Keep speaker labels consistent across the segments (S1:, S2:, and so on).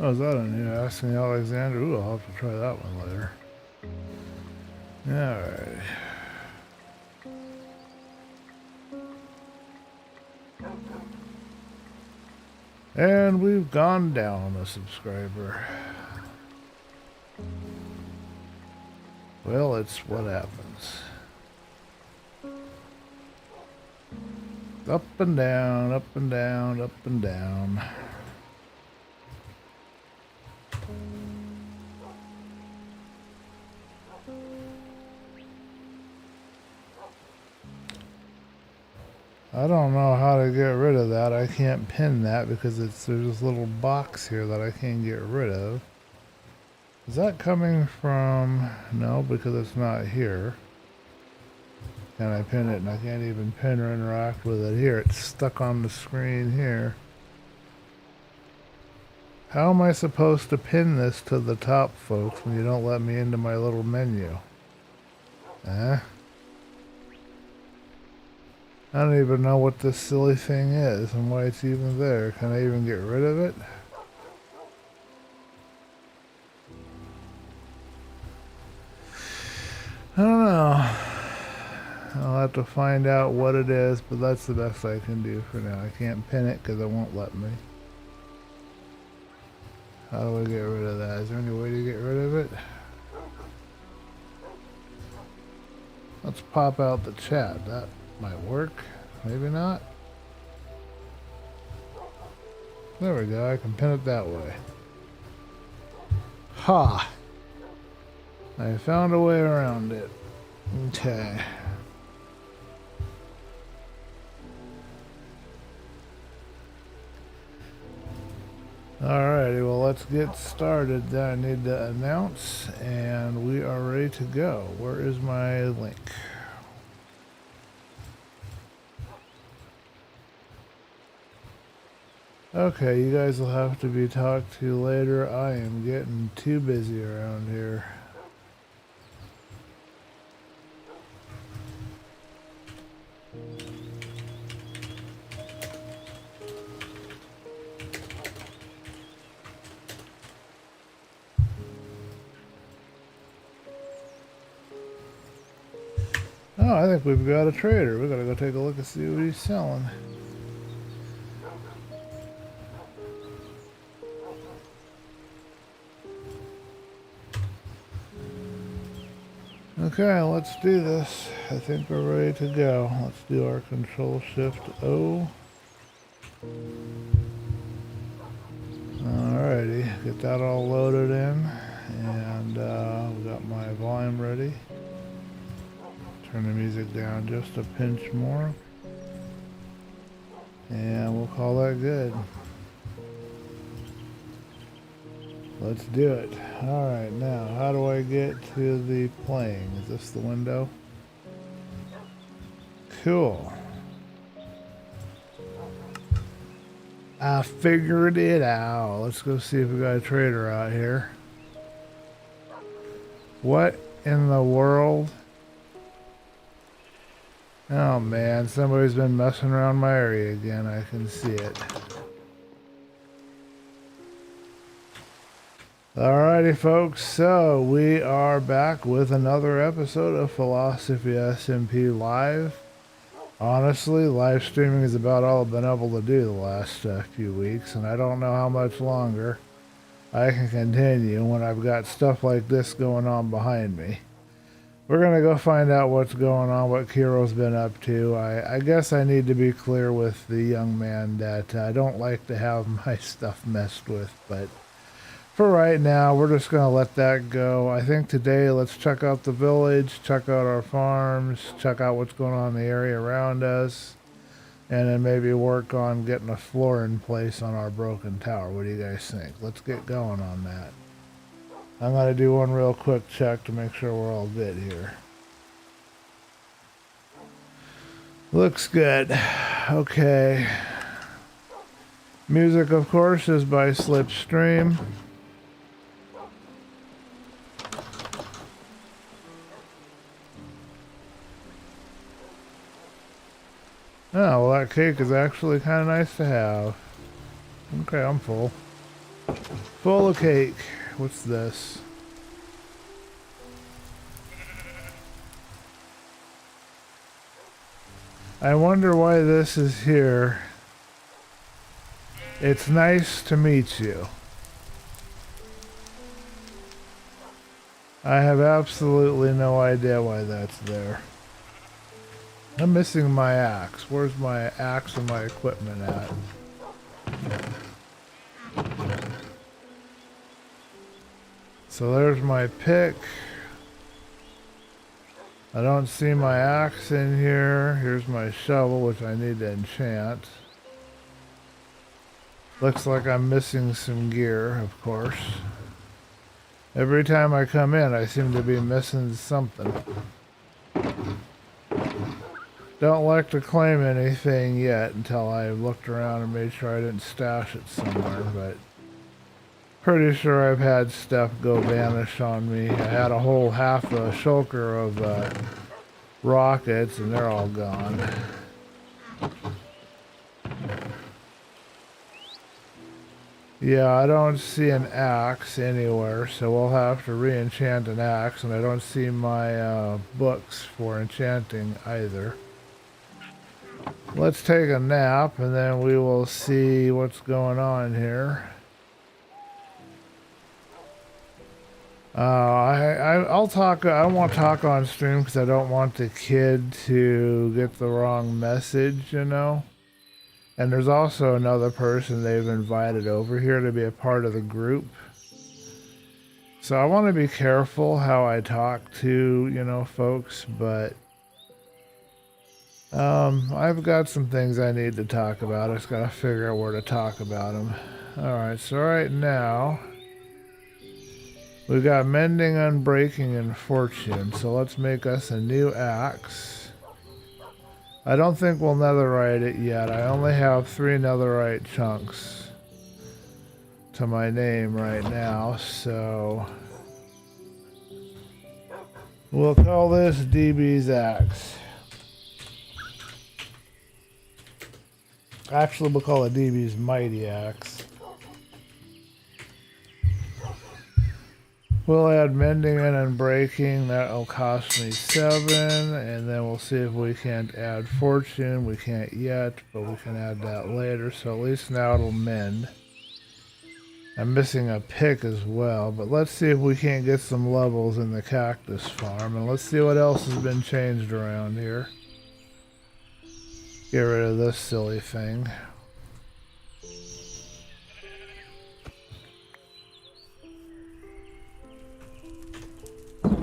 S1: Oh, is that a new Asking Alexander? Ooh, I'll have to try that one later. Alright. And we've gone down a subscriber. Well, it's what happens. Up and down, up and down, up and down. I don't know how to get rid of that. I can't pin that because there's this little box here that I can't get rid of. Is that coming from... No, because it's not here. Can I pin it? And I can't even pin or interact with it here. It's stuck on the screen here. How am I supposed to pin this to the top, folks, when you don't let me into my little menu? I don't even know what this silly thing is and why it's even there. Can I even get rid of it? I don't know. I'll have to find out what it is, but that's the best I can do for now. I can't pin it because it won't let me. How do I get rid of that? Is there any way to get rid of it? Let's pop out the chat. That might work. Maybe not. There we go. I can pin it that way. Ha! I found a way around it. Okay. Alrighty, well, let's get started. I need to announce, and we are ready to go. Where is my link? Okay, you guys will have to be talked to later. I am getting too busy around here. Oh, I think we've got a trader. We gotta go take a look and see what he's selling. Okay, let's do this. I think we're ready to go. Let's do our Control-Shift-O. Alrighty, get that all loaded in. And we got my volume ready. Turn the music down just a pinch more. And we'll call that good. Let's do it. Alright, now, how do I get to the playing? Is this the window? Cool. I figured it out. Let's go see if we got a trader out here. What in the world? Oh man, somebody's been messing around my area again. I can see it. Alrighty folks, so we are back with another episode of Philosophy SMP Live. Honestly, live streaming is about all I've been able to do the last few weeks, and I don't know how much longer I can continue when I've got stuff like this going on behind me. We're going to go find out what's going on, what Kiro's been up to. I guess I need to be clear with the young man that I don't like to have my stuff messed with, but for right now, we're just going to let that go. I think today, let's check out the village, check out our farms, check out what's going on in the area around us, and then maybe work on getting a floor in place on our broken tower. What do you guys think? Let's get going on that. I'm going to do one real quick check to make sure we're all good here. Looks good. Okay. Music, of course, is by Slipstream. Oh, well, that cake is actually kind of nice to have. Okay, I'm full. Full of cake. What's this? I wonder why this is here. It's nice to meet you. I have absolutely no idea why that's there. I'm missing my axe. Where's my axe and my equipment at? So there's my pick. I don't see my axe in here. Here's my shovel, which I need to enchant. Looks like I'm missing some gear, of course. Every time I come in, I seem to be missing something. Don't like to claim anything yet until I looked around and made sure I didn't stash it somewhere, but pretty sure I've had stuff go vanish on me. I had a whole half a shulker of rockets and they're all gone. Yeah, I don't see an axe anywhere, so we'll have to re-enchant an axe, and I don't see my books for enchanting either. Let's take a nap and then we will see what's going on here. I'll talk. I won't talk on stream because I don't want the kid to get the wrong message, you know. And there's also another person they've invited over here to be a part of the group. So I want to be careful how I talk to, you know, folks, but I've got some things I need to talk about. I just got to figure out where to talk about them. Alright, so right now we've got mending, unbreaking, and fortune. So let's make us a new axe. I don't think we'll netherite it yet. I only have 3 netherite chunks to my name right now, so we'll call this DB's axe. Actually, we'll call it DB's mighty axe. We'll add mending and unbreaking. That'll cost me 7, and then we'll see if we can't add fortune. We can't yet, but we can add that later, so at least now it'll mend. I'm missing a pick as well, but let's see if we can't get some levels in the cactus farm, and let's see what else has been changed around here. Get rid of this silly thing.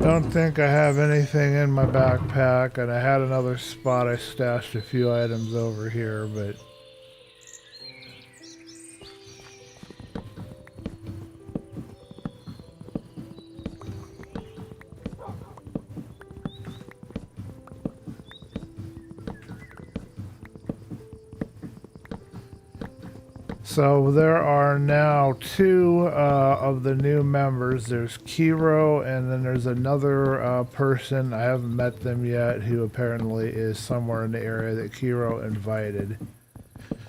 S1: Don't think I have anything in my backpack, and I had another spot I stashed a few items over here, but so there are now 2 of the new members. There's Xaero, and then there's another person, I haven't met them yet, who apparently is somewhere in the area that Xaero invited.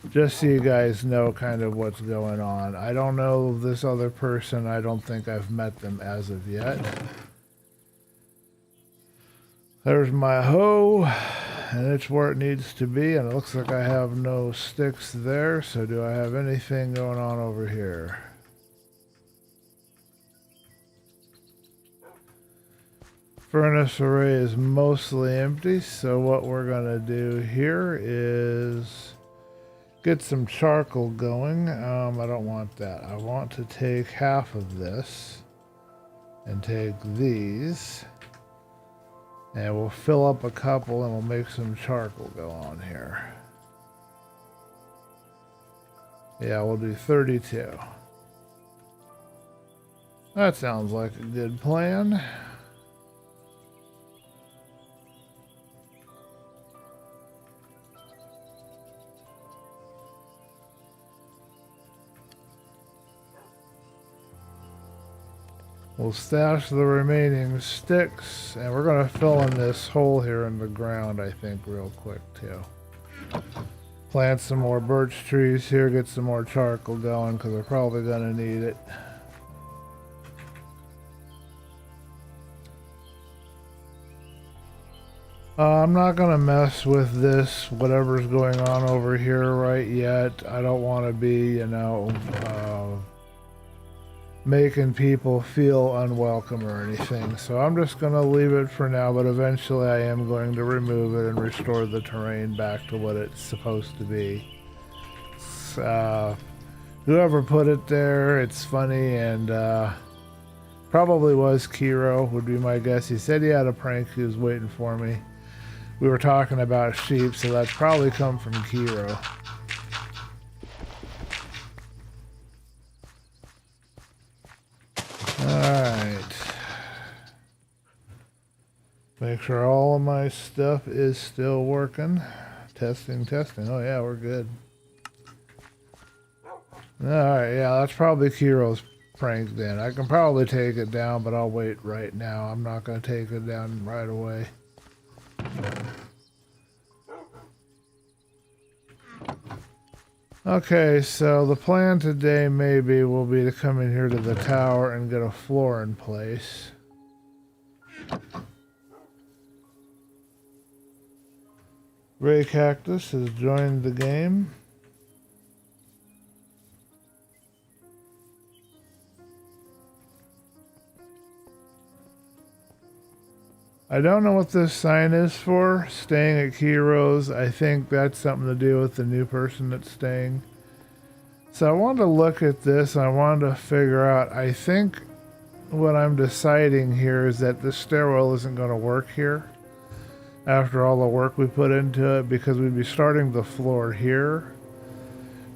S1: Just so you guys know kind of what's going on. I don't know this other person. I don't think I've met them as of yet. There's my hoe. And it's where it needs to be, and it looks like I have no sticks there, so do I have anything going on over here? Furnace array is mostly empty, so what we're gonna do here is get some charcoal going. I don't want that. I want to take half of this and take these. And we'll fill up a couple and we'll make some charcoal go on here. Yeah, we'll do 32. That sounds like a good plan. We'll stash the remaining sticks, and we're going to fill in this hole here in the ground, I think, real quick, too. Plant some more birch trees here, get some more charcoal going because we're probably going to need it. I'm not going to mess with this, whatever's going on over here right yet. I don't want to be, you know, making people feel unwelcome or anything. So I'm just going to leave it for now, but eventually I am going to remove it and restore the terrain back to what it's supposed to be. Whoever put it there, it's funny, and probably was Xaero, would be my guess. He said he had a prank he was waiting for me. We were talking about sheep, so that's probably come from Xaero. Alright. Make sure all of my stuff is still working. Testing, testing. Oh yeah, we're good. Alright, yeah, that's probably Xaero's prank then. I can probably take it down, but I'll wait right now. I'm not going to take it down right away. Okay, so the plan today maybe will be to come in here to the tower and get a floor in place. Ray Cactus has joined the game. I don't know what this sign is for, staying at Xaero's. I think that's something to do with the new person that's staying. So I wanted to look at this, and I wanted to figure out, I think what I'm deciding here is that this stairwell isn't going to work here after all the work we put into it, because we'd be starting the floor here.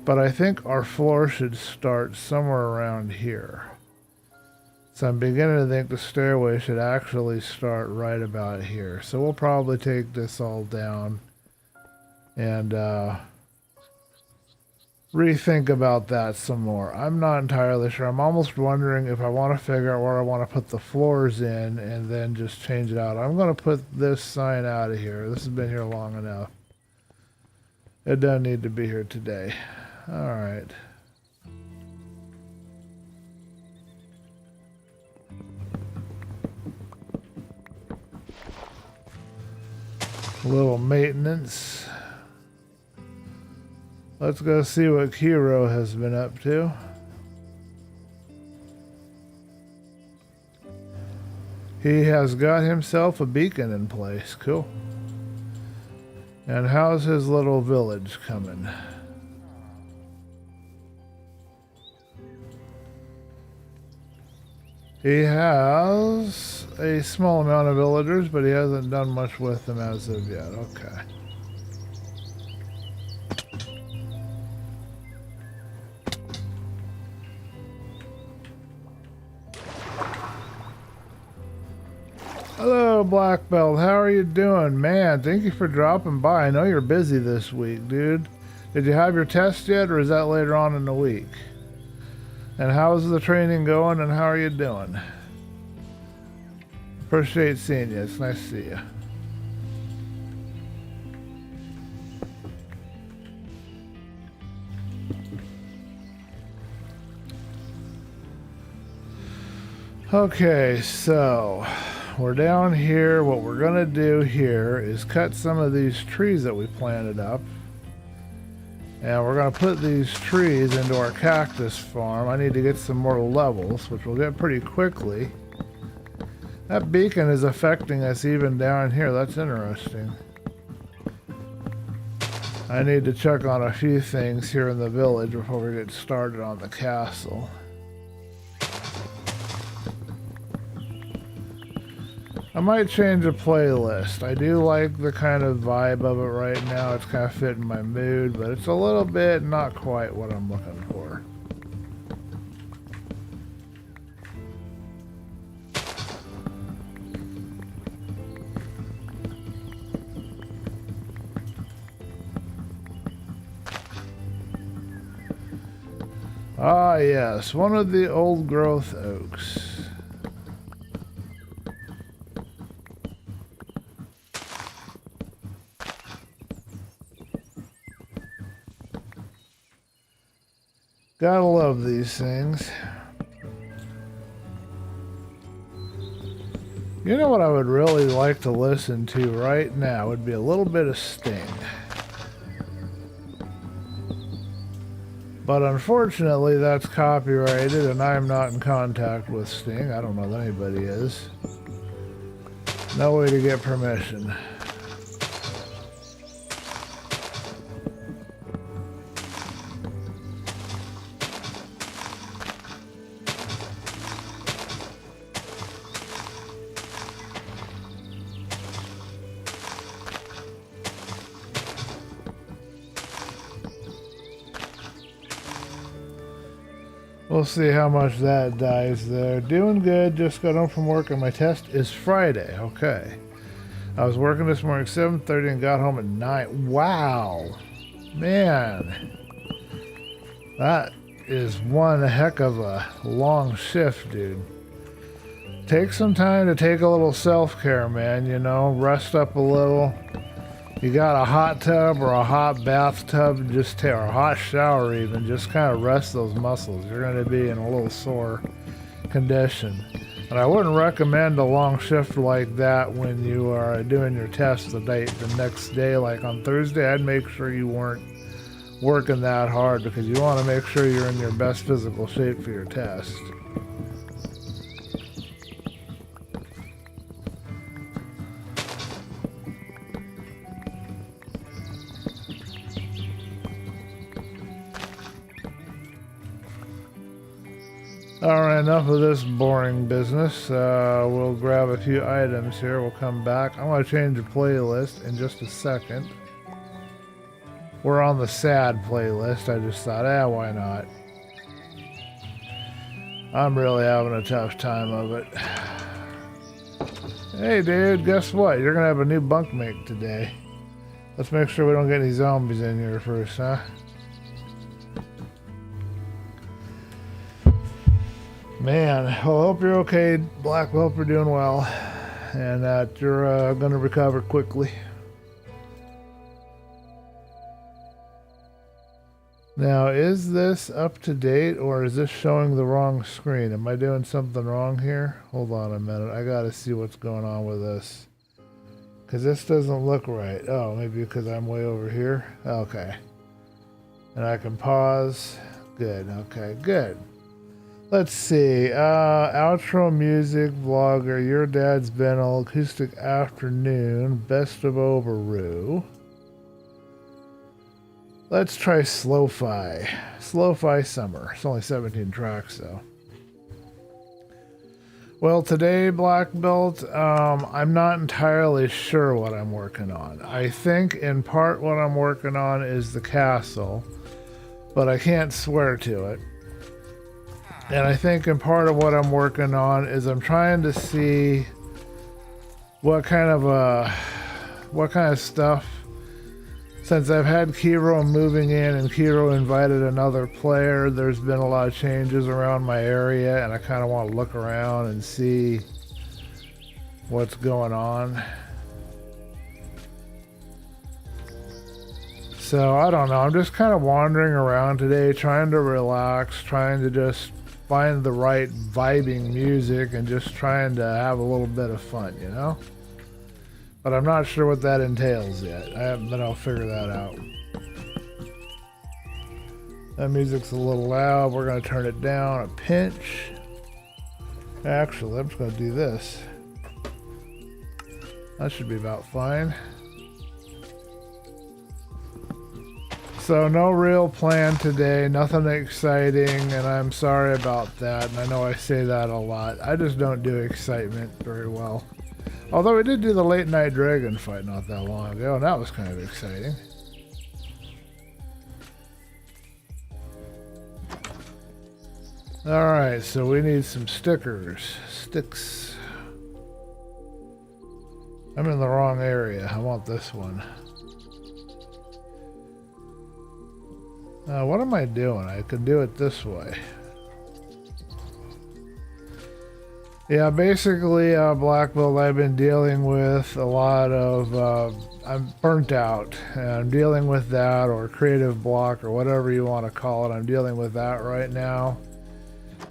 S1: But I think our floor should start somewhere around here. So I'm beginning to think the stairway should actually start right about here. So we'll probably take this all down and rethink about that some more. I'm not entirely sure. I'm almost wondering if I want to figure out where I want to put the floors in and then just change it out. I'm going to put this sign out of here. This has been here long enough. It doesn't need to be here today. All right. A little maintenance. Let's go see what Xaero has been up to. He has got himself a beacon in place. Cool. And how's his little village coming? He has a small amount of villagers, but he hasn't done much with them as of yet. Okay. Hello, Black Belt. How are you doing? Man, thank you for dropping by. I know you're busy this week, dude. Did you have your test yet, or is that later on in the week? And how's the training going, and how are you doing? Appreciate seeing you. It's nice to see you. Okay, so we're down here. What we're gonna do here is cut some of these trees that we planted up. And we're going to put these trees into our cactus farm. I need to get some more levels, which we'll get pretty quickly. That beacon is affecting us even down here. That's interesting. I need to check on a few things here in the village before we get started on the castle. I might change a playlist. I do like the kind of vibe of it right now. It's kind of fitting my mood, but it's a little bit not quite what I'm looking for. Ah, yes, one of the old growth oaks. Gotta love these things. You know what I would really like to listen to right now would be a little bit of Sting. But unfortunately that's copyrighted and I am not in contact with Sting. I don't know that anybody is. No way to get permission. We'll see how much that dies there. Doing good. Just got home from work and my test is Friday. Okay. I was working this morning at 7:30 and got home at 9. Wow. Man. That is one heck of a long shift, dude. Take some time to take a little self-care, man. You know, rest up a little. You got a hot tub or a hot bathtub, just or a hot shower even, just kind of rest those muscles. You're going to be in a little sore condition. And I wouldn't recommend a long shift like that when you are doing your test the next day. Like on Thursday, I'd make sure you weren't working that hard because you want to make sure you're in your best physical shape for your test. Alright, enough of this boring business. We'll grab a few items here. We'll come back. I'm going to change the playlist in just a second. We're on the sad playlist. I just thought, why not? I'm really having a tough time of it. Hey, dude, guess what? You're going to have a new bunkmate today. Let's make sure we don't get any zombies in here first, huh? Man, well, I hope you're okay, Black. Hope you're doing well, and that you're going to recover quickly. Now, is this up to date, or is this showing the wrong screen? Am I doing something wrong here? Hold on a minute. I got to see what's going on with this, because this doesn't look right. Oh, maybe because I'm way over here. Okay. And I can pause. Good. Okay, good. Let's see, outro music, vlogger, Your Dad's Bennel, Acoustic Afternoon, Best of Overroo. Let's try Slow-Fi. Slow-Fi Summer. It's only 17 tracks though. Well, today, Black Belt, I'm not entirely sure what I'm working on. I think in part what I'm working on is the castle, but I can't swear to it. And I think in part of what I'm working on is I'm trying to see what kind of stuff, since I've had Xaero moving in and Xaero invited another player, there's been a lot of changes around my area and I kind of want to look around and see what's going on. So I don't know, I'm just kind of wandering around today, trying to relax, trying to just find the right vibing music and just trying to have a little bit of fun, you know? But I'm not sure what that entails yet. I haven't been able to figure that out. That music's a little loud. We're going to turn it down a pinch. Actually, I'm just going to do this. That should be about fine. So no real plan today, nothing exciting, and I'm sorry about that, and I know I say that a lot. I just don't do excitement very well. Although we did do the late night dragon fight not that long ago, and that was kind of exciting. Alright, so we need some stickers. Sticks. I'm in the wrong area. I want this one. What am I doing? I can do it this way. Yeah, basically, Black Belt, I've been dealing with a lot of, I'm burnt out, and I'm dealing with that, or creative block, or whatever you want to call it. I'm dealing with that right now.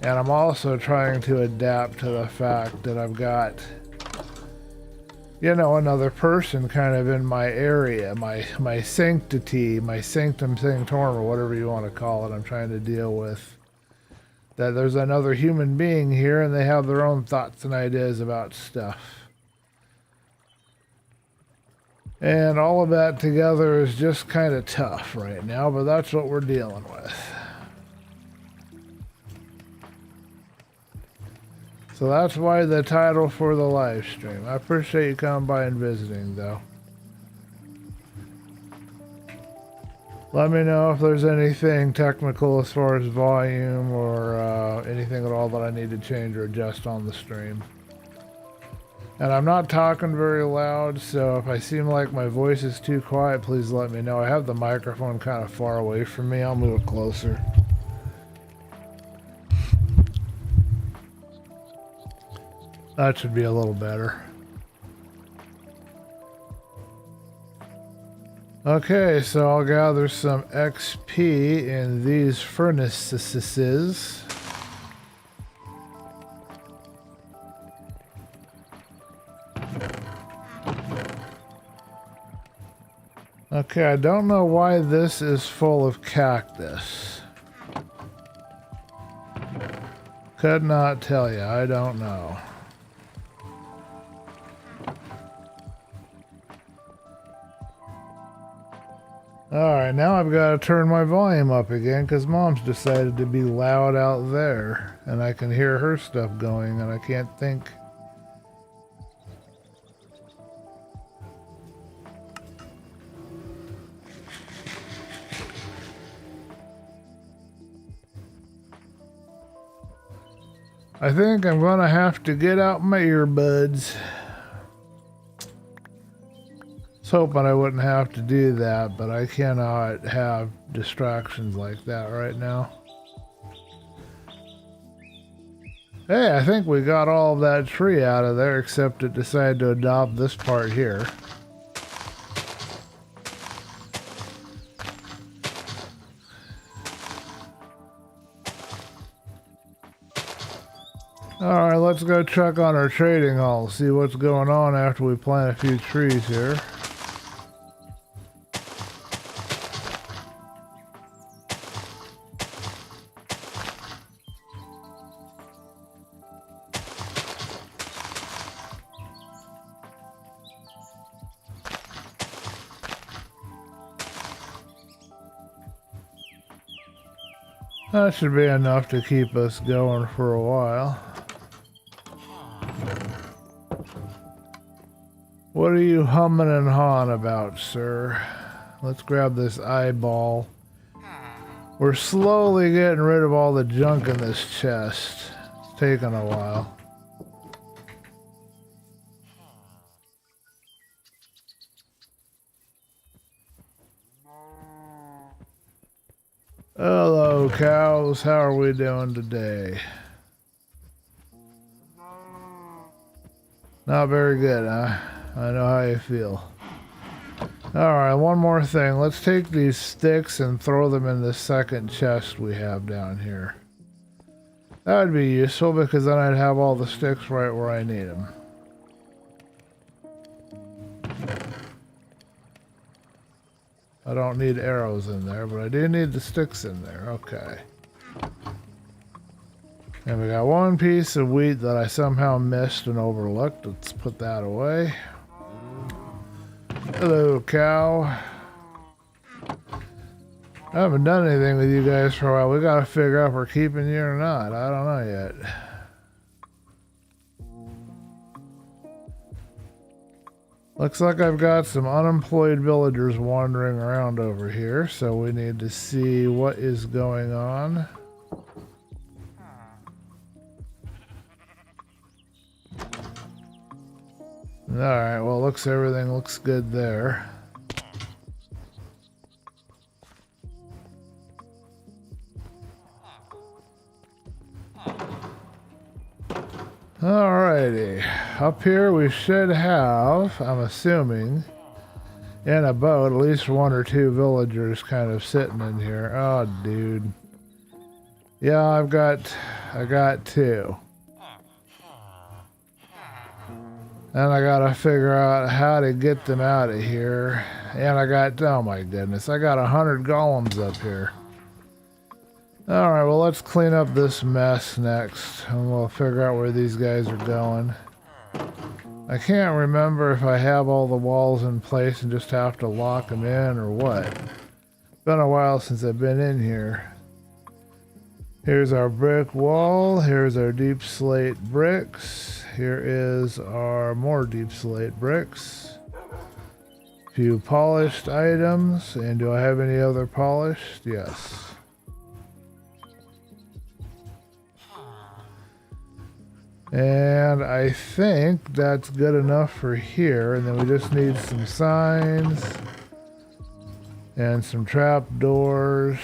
S1: And I'm also trying to adapt to the fact that I've got, you know, another person kind of in my area, my sanctity, my sanctum sanctorum, or whatever you want to call it. I'm trying to deal with that there's another human being here and they have their own thoughts and ideas about stuff. And all of that together is just kind of tough right now, but that's what we're dealing with. So that's why the title for the live stream. I appreciate you coming by and visiting, though. Let me know if there's anything technical as far as volume or anything at all that I need to change or adjust on the stream. And I'm not talking very loud, so if I seem like my voice is too quiet, please let me know. I have the microphone kind of far away from me. I'll move it closer. That should be a little better. Okay, so I'll gather some XP in these furnaces. Okay, I don't know why this is full of cactus. Could not tell you, I don't know. Alright, now I've got to turn my volume up again because Mom's decided to be loud out there. And I can hear her stuff going and I can't think. I think I'm going to have to get out my earbuds. I was hoping I wouldn't have to do that, but I cannot have distractions like that right now. Hey, I think we got all of that tree out of there, except it decided to adopt this part here. Alright, let's go check on our trading hall, see what's going on after we plant a few trees here. That should be enough to keep us going for a while. What are you humming and hawing about, sir? Let's grab this eyeball. We're slowly getting rid of all the junk in this chest. It's taking a while. Hello, cows. How are we doing today? Not very good, huh? I know how you feel. Alright, one more thing. Let's take these sticks and throw them in the second chest we have down here. That would be useful because then I'd have all the sticks right where I need them. I don't need arrows in there, but I do need the sticks in there. Okay. And we got one piece of wheat that I somehow missed and overlooked. Let's put that away. Hello, cow. I haven't done anything with you guys for a while. We gotta figure out if we're keeping you or not. I don't know yet. Looks like I've got some unemployed villagers wandering around over here, so we need to see what is going on. Alright, well, everything looks good there. Alrighty. Up here we should have, I'm assuming, in a boat, at least one or two villagers kind of sitting in here. Oh, dude. Yeah, I got two. And I gotta figure out how to get them out of here. And I got, oh my goodness, I got 100 golems up here. Alright, well, let's clean up this mess next, and we'll figure out where these guys are going. I can't remember if I have all the walls in place and just have to lock them in or what. It's been a while since I've been in here. Here's our brick wall. Here's our deep slate bricks. Here is our more deep slate bricks. A few polished items. And do I have any other polished? Yes. And I think that's good enough for here. And then we just need some signs and some trap doors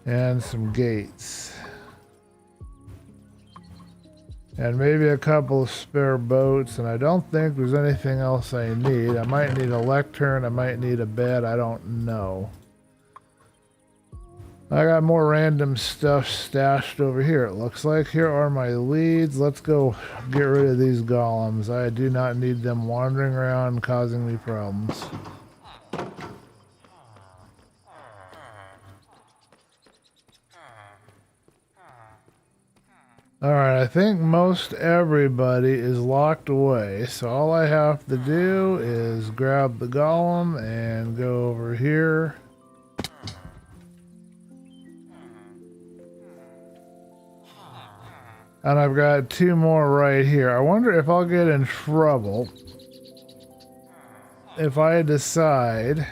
S1: and some gates. And maybe a couple of spare boats. And I don't think there's anything else I need. I might need a lectern. I might need a bed. I don't know. I got more random stuff stashed over here, it looks like. Here are my leads. Let's go get rid of these golems. I do not need them wandering around causing me problems. Alright, I think most everybody is locked away. So all I have to do is grab the golem and go over here. And I've got two more right here. I wonder if I'll get in trouble if I decide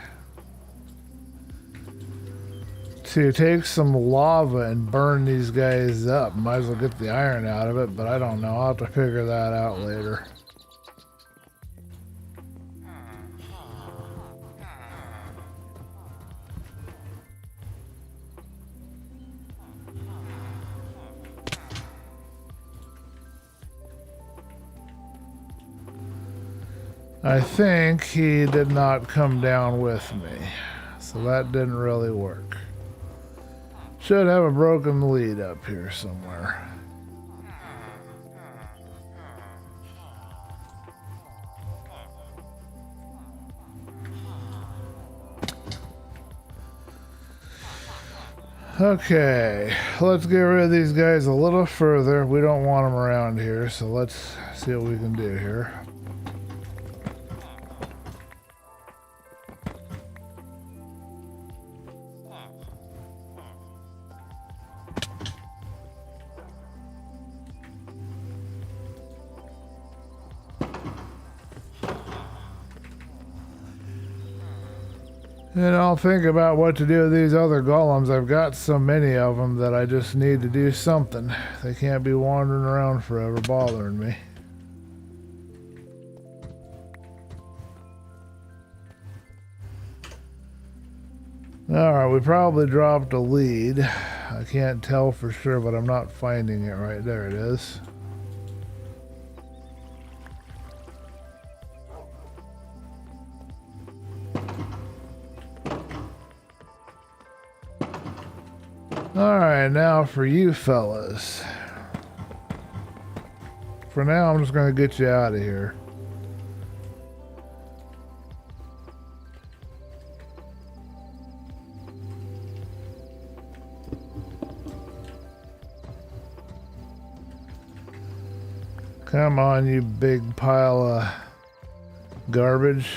S1: to take some lava and burn these guys up. Might as well get the iron out of it, but I don't know. I'll have to figure that out later. I think he did not come down with me, so that didn't really work. Should have a broken lead up here somewhere. Okay, let's get rid of these guys a little further. We don't want them around here, so let's see what we can do here. And I'll think about what to do with these other golems. I've got so many of them that I just need to do something. They can't be wandering around forever bothering me. Alright, we probably dropped a lead. I can't tell for sure, but I'm not finding it right there. It is. Alright, now for you fellas. For now, I'm just going to get you out of here. Come on, you big pile of garbage.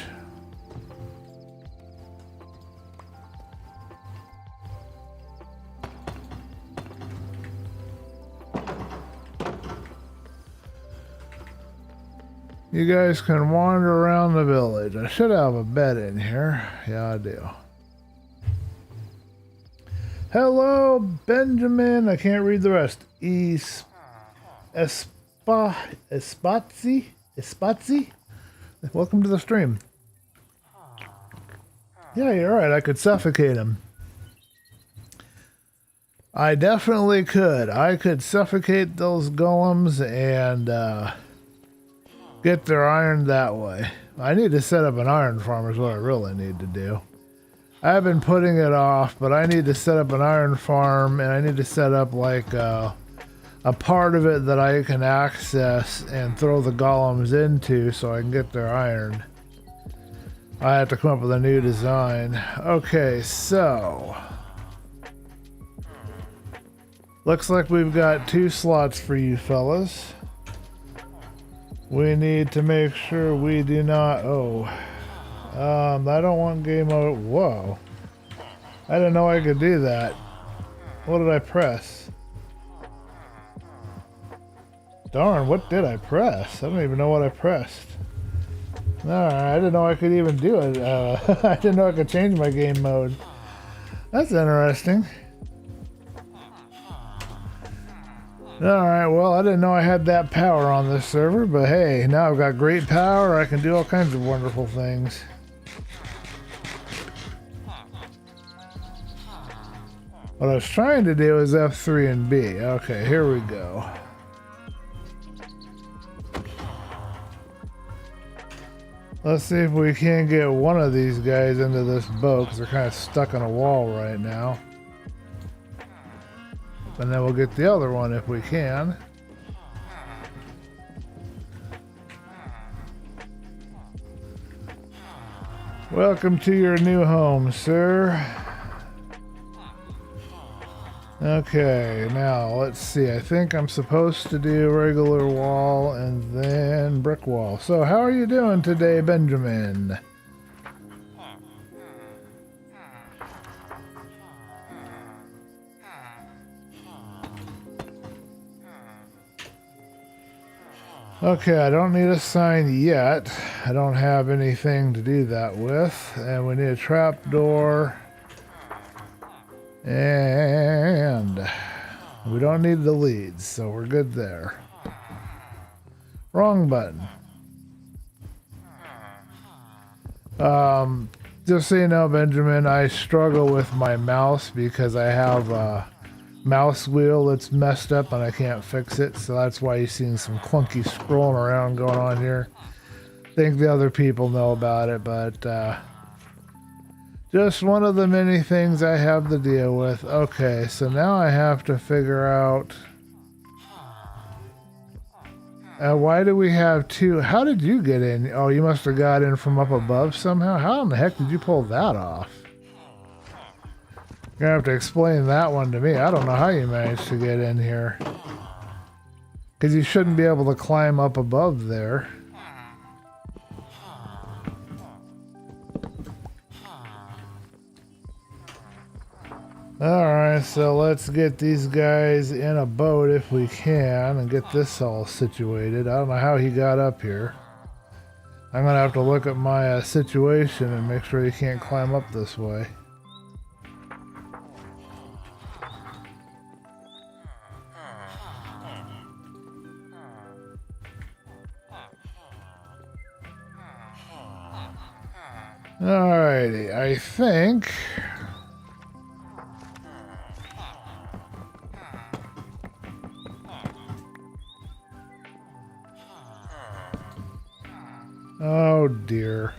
S1: You guys can wander around the village. I should have a bed in here. Yeah, I do. Hello, Benjamin. I can't read the rest. Espazzi? Welcome to the stream. Yeah, you're right. I could suffocate him. I definitely could. I could suffocate those golems and get their iron that way. I need to set up an iron farm is what I really need to do. I've been putting it off, but I need to set up an iron farm, and I need to set up like a part of it that I can access and throw the golems into so I can get their iron. I have to come up with a new design. Okay, so looks like we've got 2 slots for you fellas. We need to make sure we do not... I don't want game mode. Whoa. I didn't know I could do that. What did I press? Darn, what did I press? I don't even know what I pressed. Alright, I didn't know I could even do it. I didn't know I could change my game mode. That's interesting. Alright, well, I didn't know I had that power on this server, but hey, now I've got great power. I can do all kinds of wonderful things. What I was trying to do is F3 and B. Okay, here we go. Let's see if we can get one of these guys into this boat, because they're kind of stuck on a wall right now. And then we'll get the other one if we can. Welcome to your new home, sir. Okay, now let's see. I think I'm supposed to do regular wall and then brick wall. So how are you doing today, Benjamin? Okay, I don't need a sign yet. I don't have anything to do that with. And we need a trapdoor. And we don't need the leads, so we're good there. Wrong button. Just so you know, Benjamin, I struggle with my mouse because I have a mouse wheel that's messed up and I can't fix it, so that's why you're seeing some clunky scrolling around going on here. I think the other people know about it, but just one of the many things I have to deal with. Okay, so now I have to figure out why do we have 2? How did you get in? Oh, you must have got in from up above somehow. How in the heck did you pull that off? You're gonna have to explain that one to me. I don't know how you managed to get in here, because you shouldn't be able to climb up above there. Alright, so let's get these guys in a boat if we can and get this all situated. I don't know how he got up here. I'm going to have to look at my situation and make sure he can't climb up this way. Alrighty, I think... Oh dear.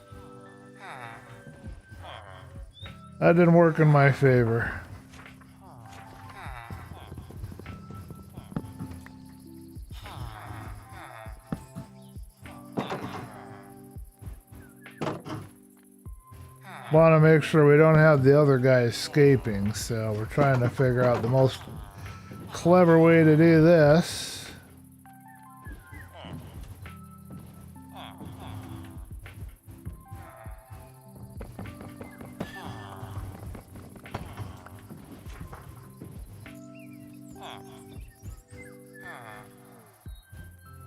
S1: That didn't work in my favor. Want to make sure we don't have the other guy escaping, so we're trying to figure out the most clever way to do this.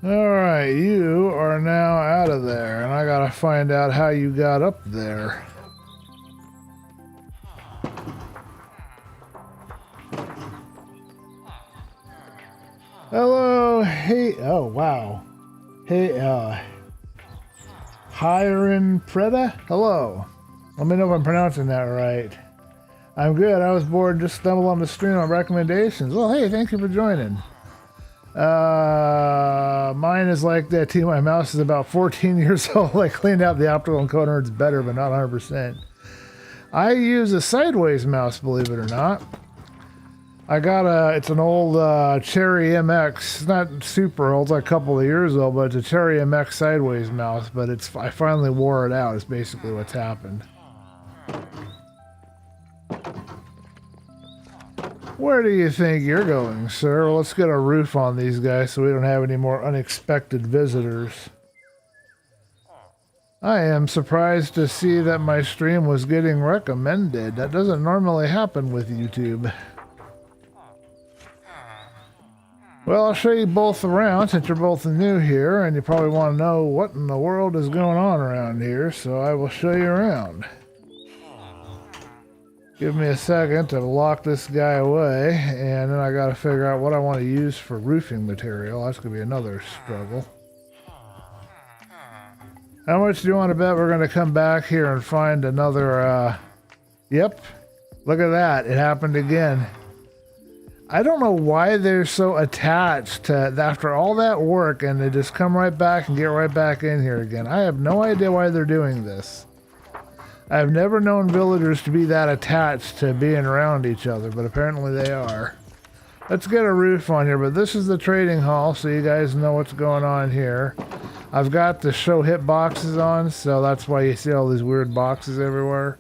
S1: Alright, you are now out of there, and I gotta find out how you got up there. Hello, hey, oh wow. Hey, Hiren Preda? Hello. Let me know if I'm pronouncing that right. I'm good. I was bored, just stumbled on the stream on recommendations. Well, hey, thank you for joining. Mine is like that too. My mouse is about 14 years old. I cleaned out the optical encoder. It's better, but not 100%. I use a sideways mouse, believe it or not. I got it's an old Cherry MX. It's not super old, it's like a couple of years old, but it's a Cherry MX sideways mouse, but I finally wore it out, is basically what's happened. Where do you think you're going, sir? Well, let's get a roof on these guys so we don't have any more unexpected visitors. I am surprised to see that my stream was getting recommended. That doesn't normally happen with YouTube. Well, I'll show you both around since you're both new here, and you probably want to know what in the world is going on around here, so I will show you around. Give me a second to lock this guy away, and then I got to figure out what I want to use for roofing material. That's going to be another struggle. How much do you want to bet we're going to come back here and find another, Yep, look at that. It happened again. I don't know why they're so attached to, after all that work, and they just come right back and get right back in here again. I have no idea why they're doing this. I've never known villagers to be that attached to being around each other, but apparently they are. Let's get a roof on here, but this is the trading hall, so you guys know what's going on here. I've got the show hit boxes on, so that's why you see all these weird boxes everywhere.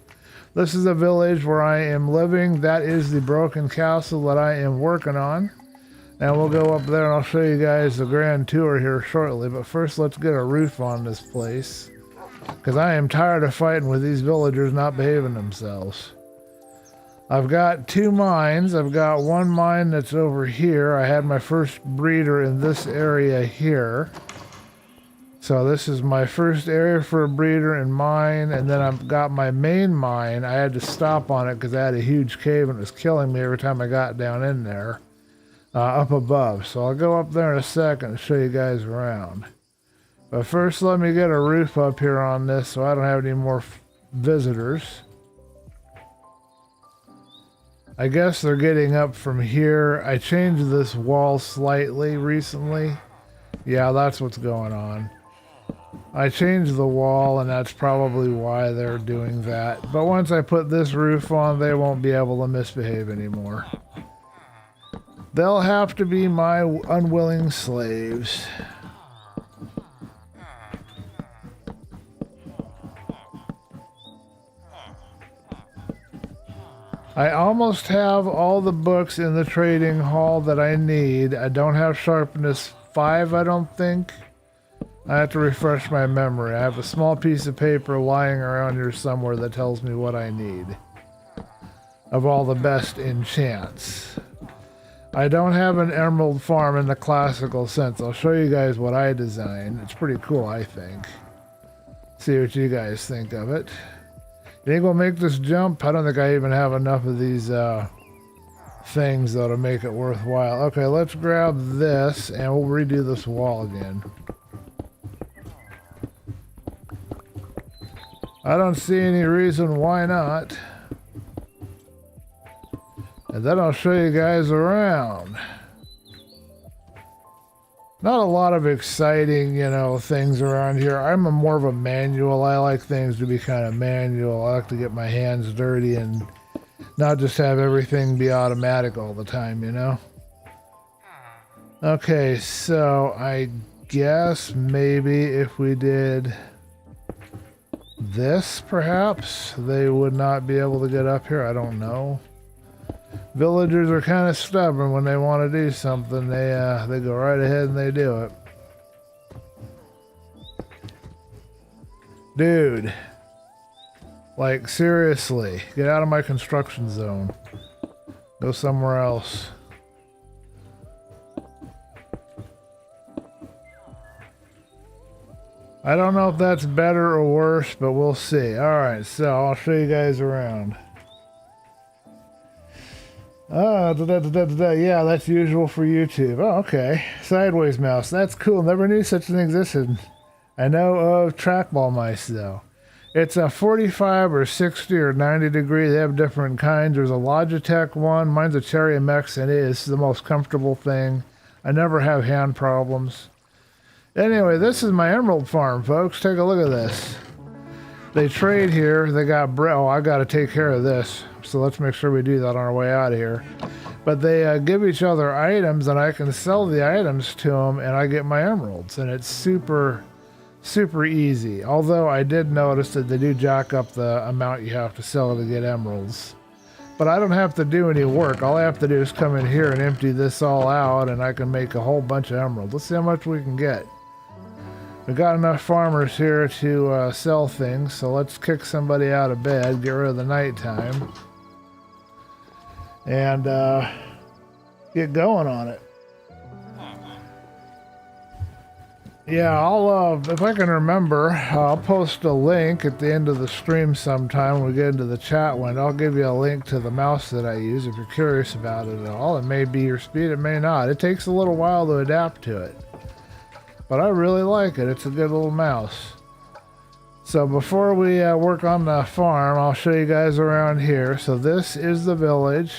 S1: This is the village where I am living. That is the broken castle that I am working on. And we'll go up there and I'll show you guys the grand tour here shortly. But first, let's get a roof on this place, because I am tired of fighting with these villagers not behaving themselves. I've got two mines. I've got one mine that's over here. I had my first breeder in this area here. So this is my first area for a breeder and mine, and then I've got my main mine. I had to stop on it because I had a huge cave and it was killing me every time I got down in there, up above. So I'll go up there in a second and show you guys around. But first, let me get a roof up here on this so I don't have any more visitors. I guess they're getting up from here. I changed this wall slightly recently. Yeah, that's what's going on. I changed the wall, and that's probably why they're doing that. But once I put this roof on, they won't be able to misbehave anymore. They'll have to be my unwilling slaves. I almost have all the books in the trading hall that I need. I don't have sharpness 5, I don't think. I have to refresh my memory. I have a small piece of paper lying around here somewhere that tells me what I need of all the best enchants. I don't have an emerald farm in the classical sense. I'll show you guys what I designed. It's pretty cool, I think. See what you guys think of it. You think we'll make this jump? I don't think I even have enough of these things though to make it worthwhile. Okay, let's grab this and we'll redo this wall again. I don't see any reason why not. And then I'll show you guys around. Not a lot of exciting, things around here. I'm more of a manual. I like things to be kind of manual. I like to get my hands dirty and not just have everything be automatic all the time, Okay, so I guess maybe if we did this, perhaps they would not be able to get up here. I don't know. Villagers are kind of stubborn. When they want to do something, they go right ahead and they do it. Dude, like seriously, get out of my construction zone. Go somewhere else. I don't know if that's better or worse, but we'll see. Alright, so I'll show you guys around. Yeah, that's usual for YouTube. Oh, okay. Sideways mouse. That's cool. Never knew such an thing existed. I know of trackball mice, though. It's a 45 or 60 or 90 degree. They have different kinds. There's a Logitech one. Mine's a Cherry MX, and it is the most comfortable thing. I never have hand problems. Anyway, this is my emerald farm, folks. Take a look at this. They trade here. They got oh, I got to take care of this. So let's make sure we do that on our way out of here. But they give each other items, and I can sell the items to them, and I get my emeralds. And it's super easy. Although I did notice that they do jack up the amount you have to sell to get emeralds. But I don't have to do any work. All I have to do is come in here and empty this all out, and I can make a whole bunch of emeralds. Let's see how much we can get. We got enough farmers here to sell things, so let's kick somebody out of bed, get rid of the nighttime, and get going on it. Yeah, I'll, if I can remember, I'll post a link at the end of the stream sometime when we get into the chat window. I'll give you a link to the mouse that I use if you're curious about it at all. It may be your speed, it may not. It takes a little while to adapt to it. But I really like it. It's a good little mouse. So before we work on the farm, I'll show you guys around here. So this is the village.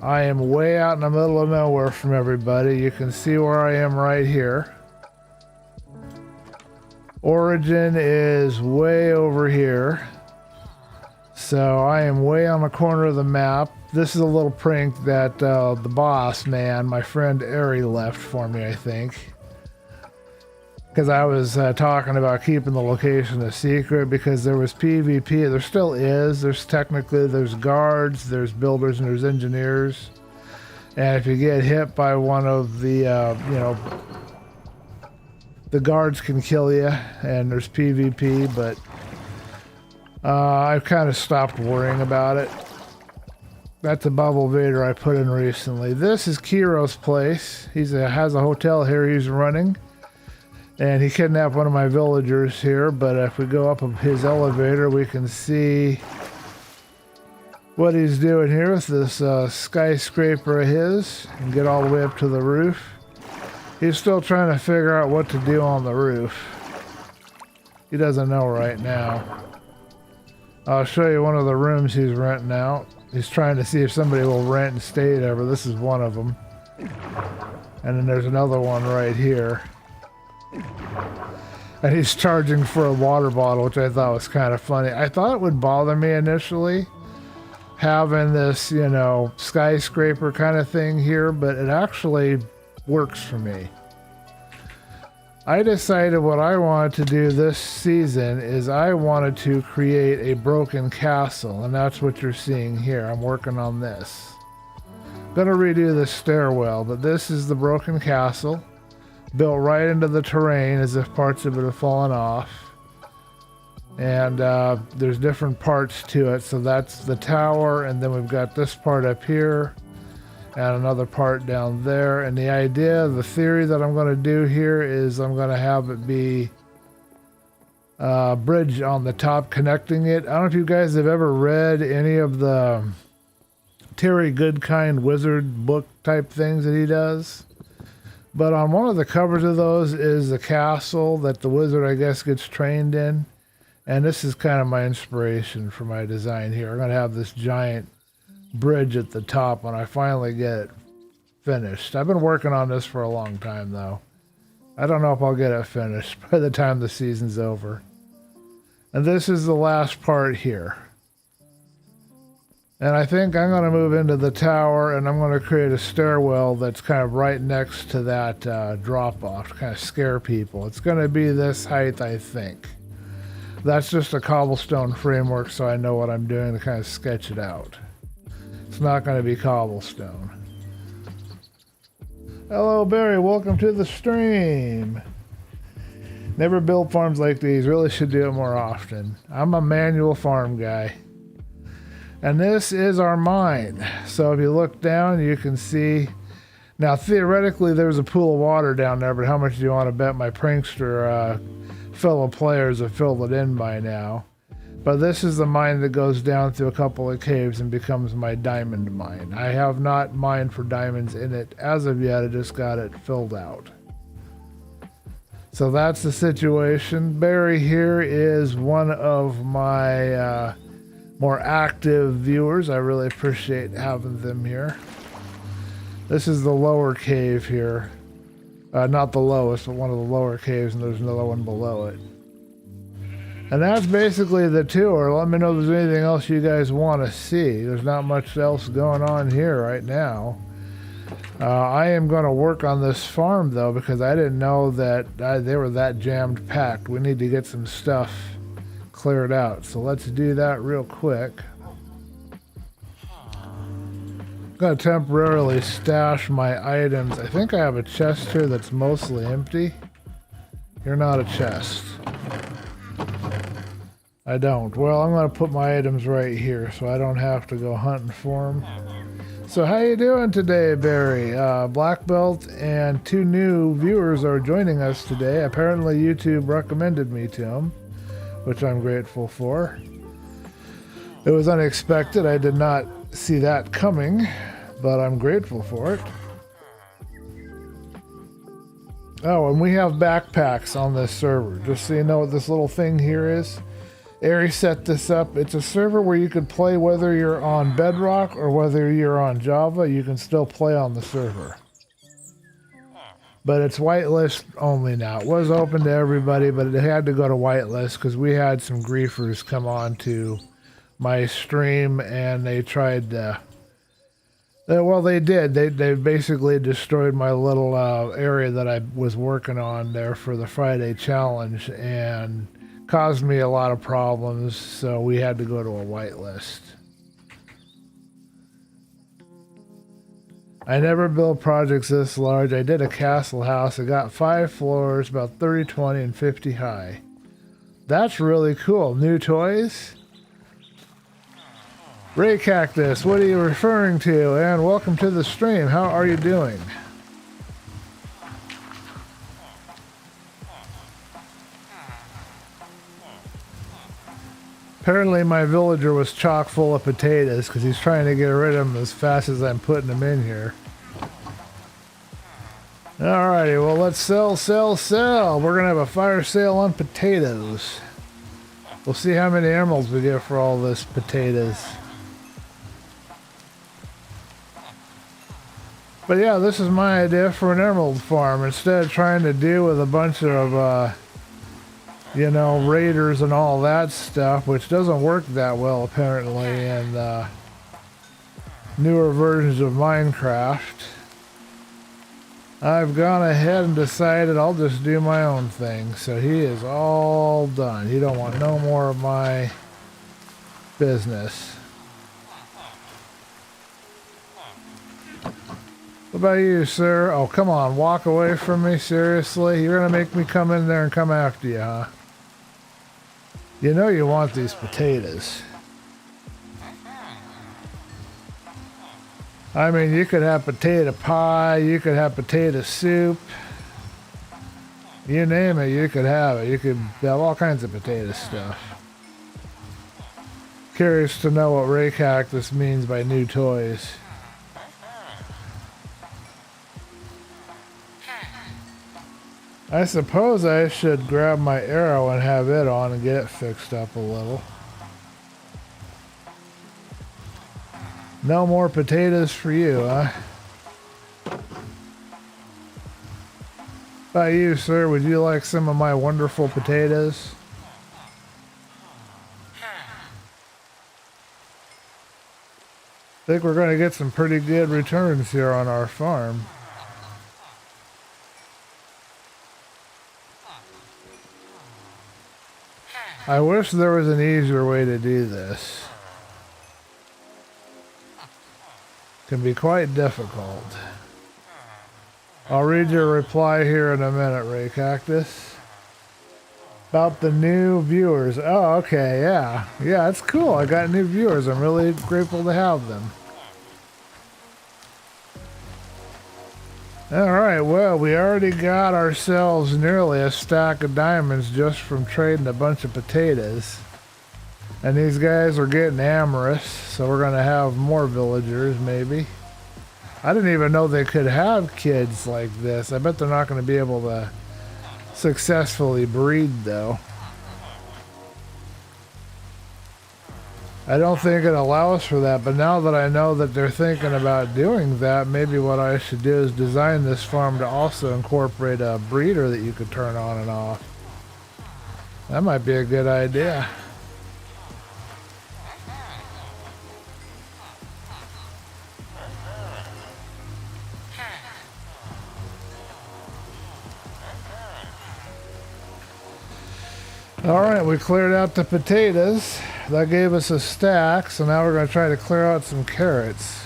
S1: I am way out in the middle of nowhere from everybody. You can see where I am right here. Origin is way over here. So I am way on the corner of the map. This is a little prank that the boss man, my friend Ari, left for me, I think. Because I was talking about keeping the location a secret because there was PvP. There still is. There's guards, there's builders, and there's engineers. And if you get hit by one of the, the guards can kill you, and there's PvP, but I've kind of stopped worrying about it. That's a bubble vader I put in recently. This is Kiro's place. He has a hotel here he's running, and he kidnapped one of my villagers here, but if we go up his elevator, we can see what he's doing here with this skyscraper of his, and get all the way up to the roof. He's still trying to figure out what to do on the roof. He doesn't know right now. I'll show you one of the rooms he's renting out. He's trying to see if somebody will rent and stay there, but this is one of them. And then there's another one right here. And he's charging for a water bottle, which I thought was kind of funny. I thought it would bother me initially, having this, skyscraper kind of thing here, but it actually works for me. I decided what I wanted to do this season is I wanted to create a broken castle, and that's what you're seeing here. I'm working on this. I'm gonna redo the stairwell, but this is the broken castle, built right into the terrain as if parts of it have fallen off. And there's different parts to it, so that's the tower, and then we've got this part up here, and another part down there. And the idea, the theory that I'm going to do here is I'm going to have it be a bridge on the top connecting it. I don't know if you guys have ever read any of the Terry Goodkind wizard book type things that he does. But on one of the covers of those is the castle that the wizard, I guess, gets trained in. And this is kind of my inspiration for my design here. I'm going to have this giant bridge at the top when I finally get it finished. I've been working on this for a long time, though. I don't know if I'll get it finished by the time the season's over. And this is the last part here. And I think I'm going to move into the tower, and I'm going to create a stairwell that's kind of right next to that drop-off to kind of scare people. It's going to be this height, I think. That's just a cobblestone framework, so I know what I'm doing to kind of sketch it out. It's not going to be cobblestone. Hello, Barry. Welcome to the stream. Never build farms like these. Really should do it more often. I'm a manual farm guy. And this is our mine. So if you look down, you can see... Now, theoretically, there's a pool of water down there, but how much do you want to bet my prankster fellow players have filled it in by now? But this is the mine that goes down through a couple of caves and becomes my diamond mine. I have not mined for diamonds in it as of yet. I just got it filled out. So that's the situation. Barry here is one of my more active viewers. I really appreciate having them here. This is the lower cave here. Not the lowest, but one of the lower caves, and there's another one below it. And that's basically the tour. Let me know if there's anything else you guys want to see. There's not much else going on here right now. I am going to work on this farm, though, because I didn't know that they were that jammed packed. We need to get some stuff cleared out. So let's do that real quick. I'm going to temporarily stash my items. I think I have a chest here that's mostly empty. You're not a chest. I don't. Well, I'm going to put my items right here so I don't have to go hunting for them. So how you doing today, Barry? Black Belt and 2 new viewers are joining us today. Apparently YouTube recommended me to them, which I'm grateful for. It was unexpected. I did not see that coming, but I'm grateful for it. Oh, and we have backpacks on this server. Just so you know what this little thing here is. Ari set this up. It's a server where you could play whether you're on Bedrock or whether you're on Java. You can still play on the server. But it's whitelist only now. It was open to everybody, but it had to go to whitelist because we had some griefers come on to my stream and they tried to... Well, they did. They basically destroyed my little area that I was working on there for the Friday challenge and caused me a lot of problems, so we had to go to a whitelist. I never built projects this large. I did a castle house. I got 5 floors, about 30, 20, and 50 high. That's really cool. New toys? Ray Cactus, what are you referring to? And welcome to the stream. How are you doing? Apparently my villager was chock full of potatoes because he's trying to get rid of them as fast as I'm putting them in here. Alrighty, well let's sell. We're going to have a fire sale on potatoes. We'll see how many emeralds we get for all this potatoes. But yeah, this is my idea for an emerald farm. Instead of trying to deal with a bunch of you know, raiders and all that stuff, which doesn't work that well apparently in newer versions of Minecraft. I've gone ahead and decided I'll just do my own thing. So he is all done. He don't want no more of my business. What about you, sir? Oh, come on, walk away from me, seriously? You're gonna make me come in there and come after you, huh? You know you want these potatoes. I mean, you could have potato pie, you could have potato soup. You name it, you could have it. You could have all kinds of potato stuff. Curious to know what Ray Cactus means by new toys. I suppose I should grab my arrow and have it on and get it fixed up a little. No more potatoes for you, huh? How about you, sir? Would you like some of my wonderful potatoes? I think we're going to get some pretty good returns here on our farm. I wish there was an easier way to do this. It can be quite difficult. I'll read your reply here in a minute, Ray Cactus. About the new viewers. Oh, okay, yeah. Yeah, it's cool. I got new viewers. I'm really grateful to have them. Alright, well, we already got ourselves nearly a stack of diamonds just from trading a bunch of potatoes. And these guys are getting amorous, so we're going to have more villagers, maybe. I didn't even know they could have kids like this. I bet they're not going to be able to successfully breed, though. I don't think it allows for that, but now that I know that they're thinking about doing that, maybe what I should do is design this farm to also incorporate a breeder that you could turn on and off. That might be a good idea. Alright, we cleared out the potatoes. That gave us a stack, so now we're going to try to clear out some carrots.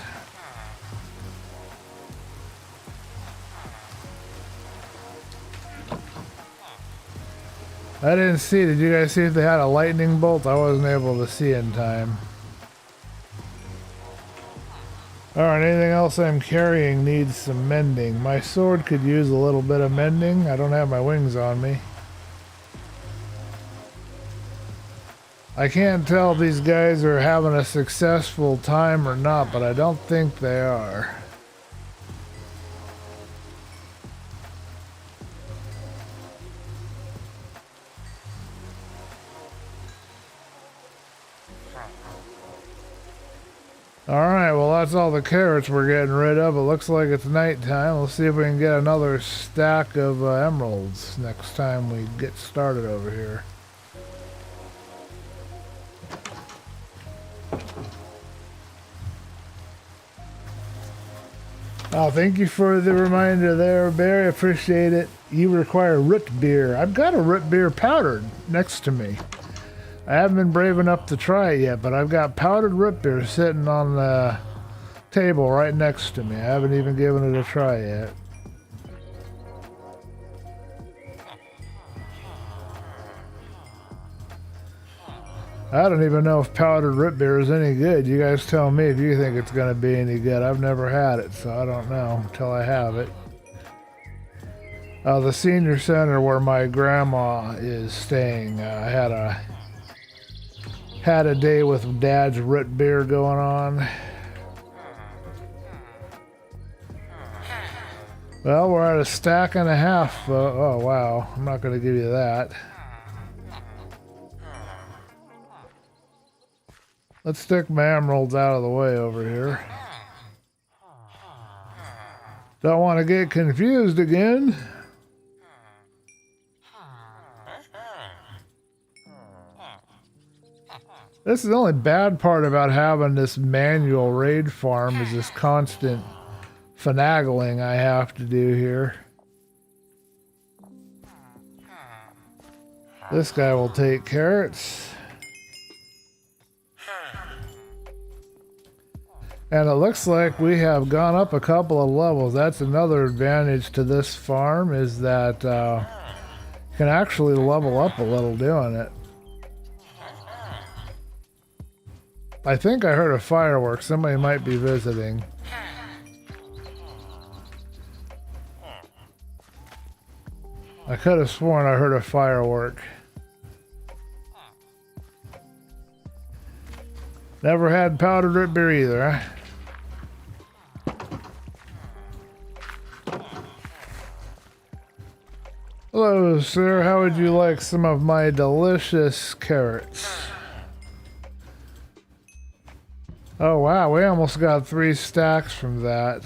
S1: I didn't see. Did you guys see if they had a lightning bolt? I wasn't able to see in time. Alright, anything else I'm carrying needs some mending. My sword could use a little bit of mending. I don't have my wings on me. I can't tell if these guys are having a successful time or not, but I don't think they are. Alright, well that's all the carrots we're getting rid of. It looks like it's nighttime. Let's see if we can get another stack of emeralds next time we get started over here. Oh, thank you for the reminder there, Barry. Appreciate it. You require root beer. I've got a root beer powdered next to me. I haven't been brave enough to try it yet, but I've got powdered root beer sitting on the table right next to me. I haven't even given it a try yet. I don't even know if powdered root beer is any good. You guys tell me if you think it's going to be any good. I've never had it, so I don't know until I have it. The senior center where my grandma is staying, I had a day with Dad's root beer going on. Well, we're at a stack and a half. Oh, wow. I'm not going to give you that. Let's stick my emeralds out of the way over here. Don't want to get confused again. This is the only bad part about having this manual raid farm is this constant finagling I have to do here. This guy will take carrots. And it looks like we have gone up a couple of levels. That's another advantage to this farm, is that you can actually level up a little doing it. I think I heard a firework. Somebody might be visiting. I could have sworn I heard a firework. Never had powdered root beer either, huh? Hello, sir. How would you like some of my delicious carrots? Oh, wow. We almost got 3 stacks from that.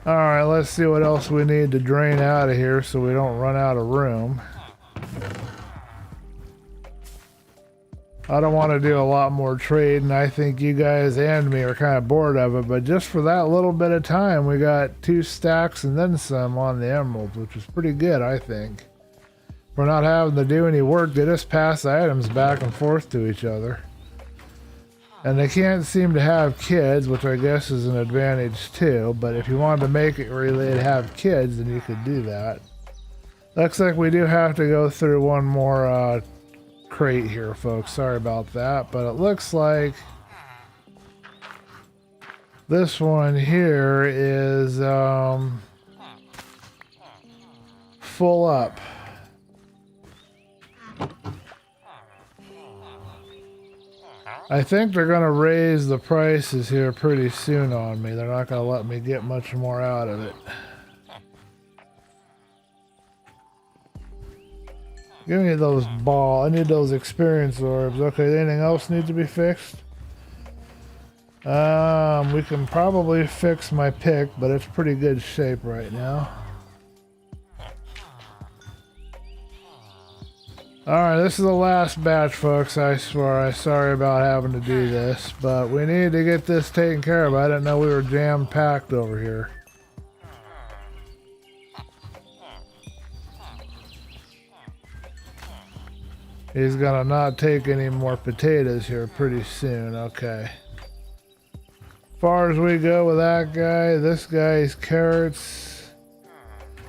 S1: Alright, let's see what else we need to drain out of here so we don't run out of room. I don't want to do a lot more trade, and I think you guys and me are kind of bored of it, but just for that little bit of time, we got 2 stacks and then some on the emeralds, which is pretty good, I think. We're not having to do any work, they just pass items back and forth to each other. And they can't seem to have kids, which I guess is an advantage too, but if you wanted to make it where they'd have kids, then you could do that. Looks like we do have to go through one more crate here, folks. Sorry about that, but it looks like this one here is full up. I think they're going to raise the prices here pretty soon on me. They're not going to let me get much more out of it. Give me those I need those experience orbs. Okay, anything else need to be fixed? We can probably fix my pick, but it's pretty good shape right now. Alright, this is the last batch, folks. I swear, I'm sorry about having to do this, but we need to get this taken care of. I didn't know we were jam-packed over here. He's gonna not take any more potatoes here pretty soon. Okay. As far as we go with that guy, this guy's carrots.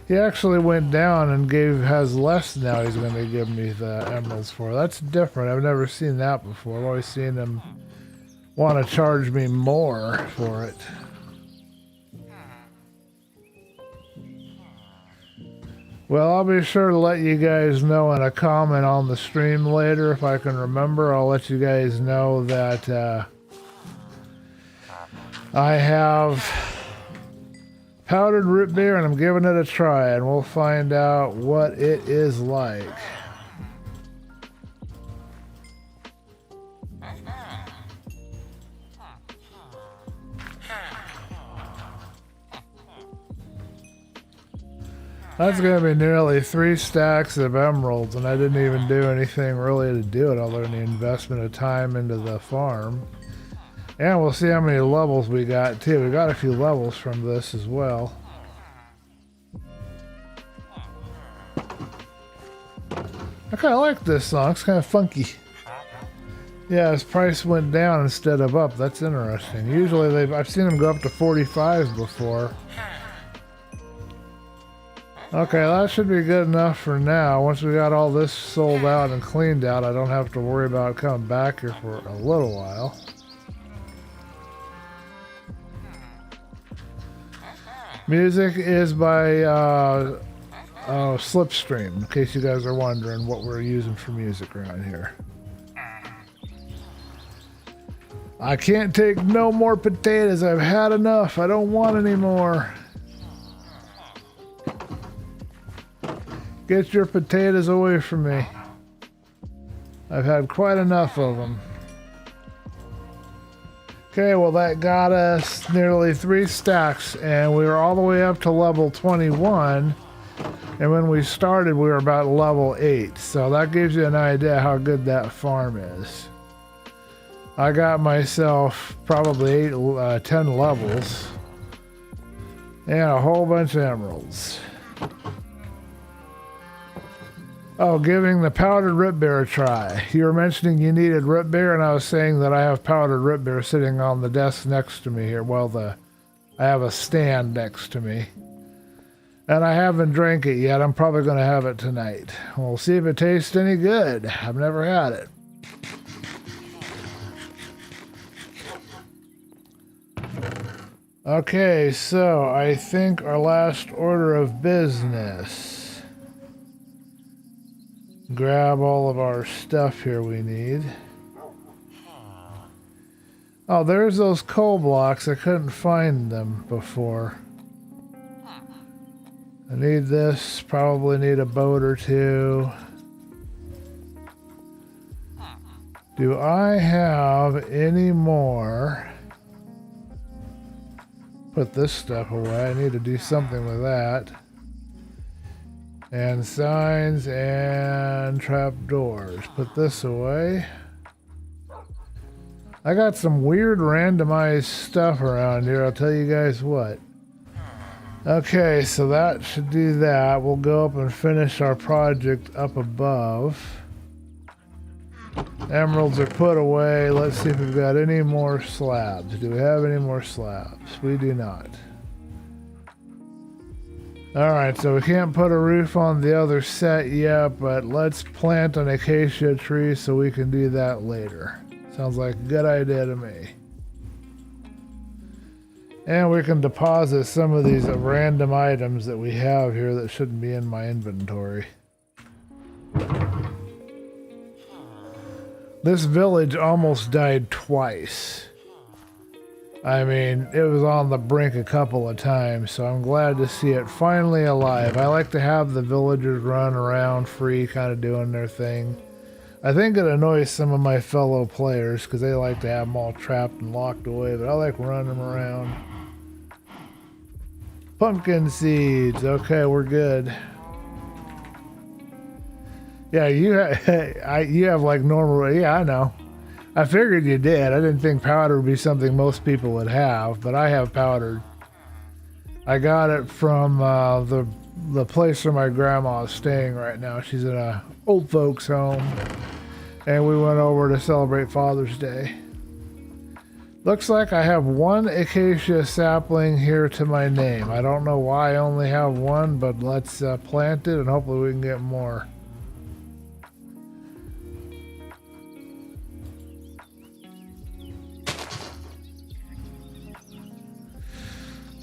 S1: He actually went down and has less now he's going to give me the emeralds for. That's different. I've never seen that before. I've always seen him want to charge me more for it. Well, I'll be sure to let you guys know in a comment on the stream later if I can remember. I'll let you guys know that I have powdered root beer and I'm giving it a try, and we'll find out what it is like. That's going to be nearly 3 stacks of emeralds, and I didn't even do anything really to do it other than the investment of time into the farm. And we'll see how many levels we got too. We got a few levels from this as well. I kind of like this song. It's kind of funky. Yeah, his price went down instead of up. That's interesting. Usually I've seen them go up to 45 before. Okay, that should be good enough for now. Once we got all this sold out and cleaned out, I don't have to worry about coming back here for a little while. Music is by Slipstream, in case you guys are wondering what we're using for music around here. I can't take no more potatoes. I've had enough. I don't want any more. Get your potatoes away from me. I've had quite enough of them. Okay, well that got us nearly 3 stacks, and we were all the way up to level 21. And when we started, we were about level 8. So that gives you an idea how good that farm is. I got myself probably 10 levels. And a whole bunch of emeralds. Oh, giving the powdered root beer a try. You were mentioning you needed root beer, and I was saying that I have powdered root beer sitting on the desk next to me here. Well, I have a stand next to me. And I haven't drank it yet. I'm probably going to have it tonight. We'll see if it tastes any good. I've never had it. Okay, so I think our last order of business. Grab all of our stuff here we need. Oh, there's those coal blocks. I couldn't find them before. I need this. Probably need a boat or two. Do I have any more? Put this stuff away. I need to do something with that. And signs and trapdoors. Put this away. I got some weird randomized stuff around here. I'll tell you guys what. Okay, so that should do that. We'll go up and finish our project up above. Emeralds are put away. Let's see if we've got any more slabs. Do we have any more slabs? We do not. Alright, so we can't put a roof on the other set yet, but let's plant an acacia tree so we can do that later. Sounds like a good idea to me. And we can deposit some of these random items that we have here that shouldn't be in my inventory. This village almost died twice. I mean, it was on the brink a couple of times, so I'm glad to see it finally alive. I like to have the villagers run around free, kind of doing their thing. I think it annoys some of my fellow players because they like to have them all trapped and locked away, but I like running them around. Pumpkin seeds. Okay, we're good. Yeah, you have like normal. Yeah, I know. I figured you did. I didn't think powder would be something most people would have, but I have powdered. I got it from the place where my grandma is staying right now. She's in a old folks home, and we went over to celebrate Father's Day. Looks like I have one acacia sapling here to my name. I don't know why I only have one, but let's plant it and hopefully we can get more.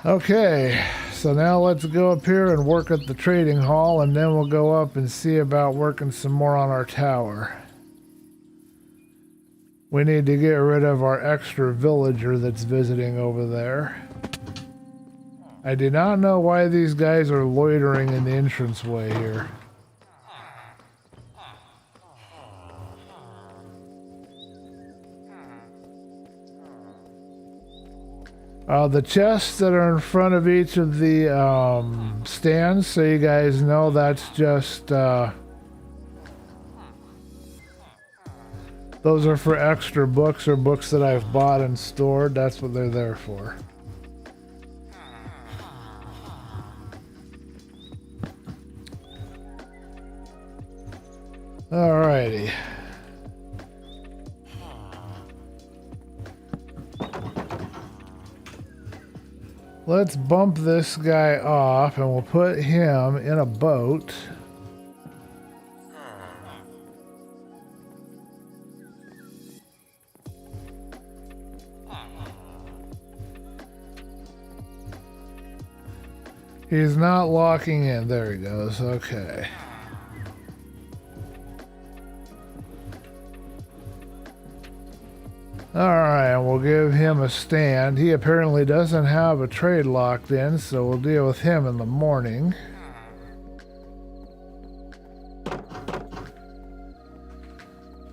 S1: Okay, so now let's go up here and work at the trading hall, and then we'll go up and see about working some more on our tower. We need to get rid of our extra villager that's visiting over there. I do not know why these guys are loitering in the entranceway here. The chests that are in front of each of the stands, so you guys know, that's just those are for extra books or books that I've bought and stored. That's what they're there for. Alrighty. Let's bump this guy off and we'll put him in a boat. He's not locking in. There he goes. Okay. Alright, we'll give him a stand. He apparently doesn't have a trade locked in, so we'll deal with him in the morning.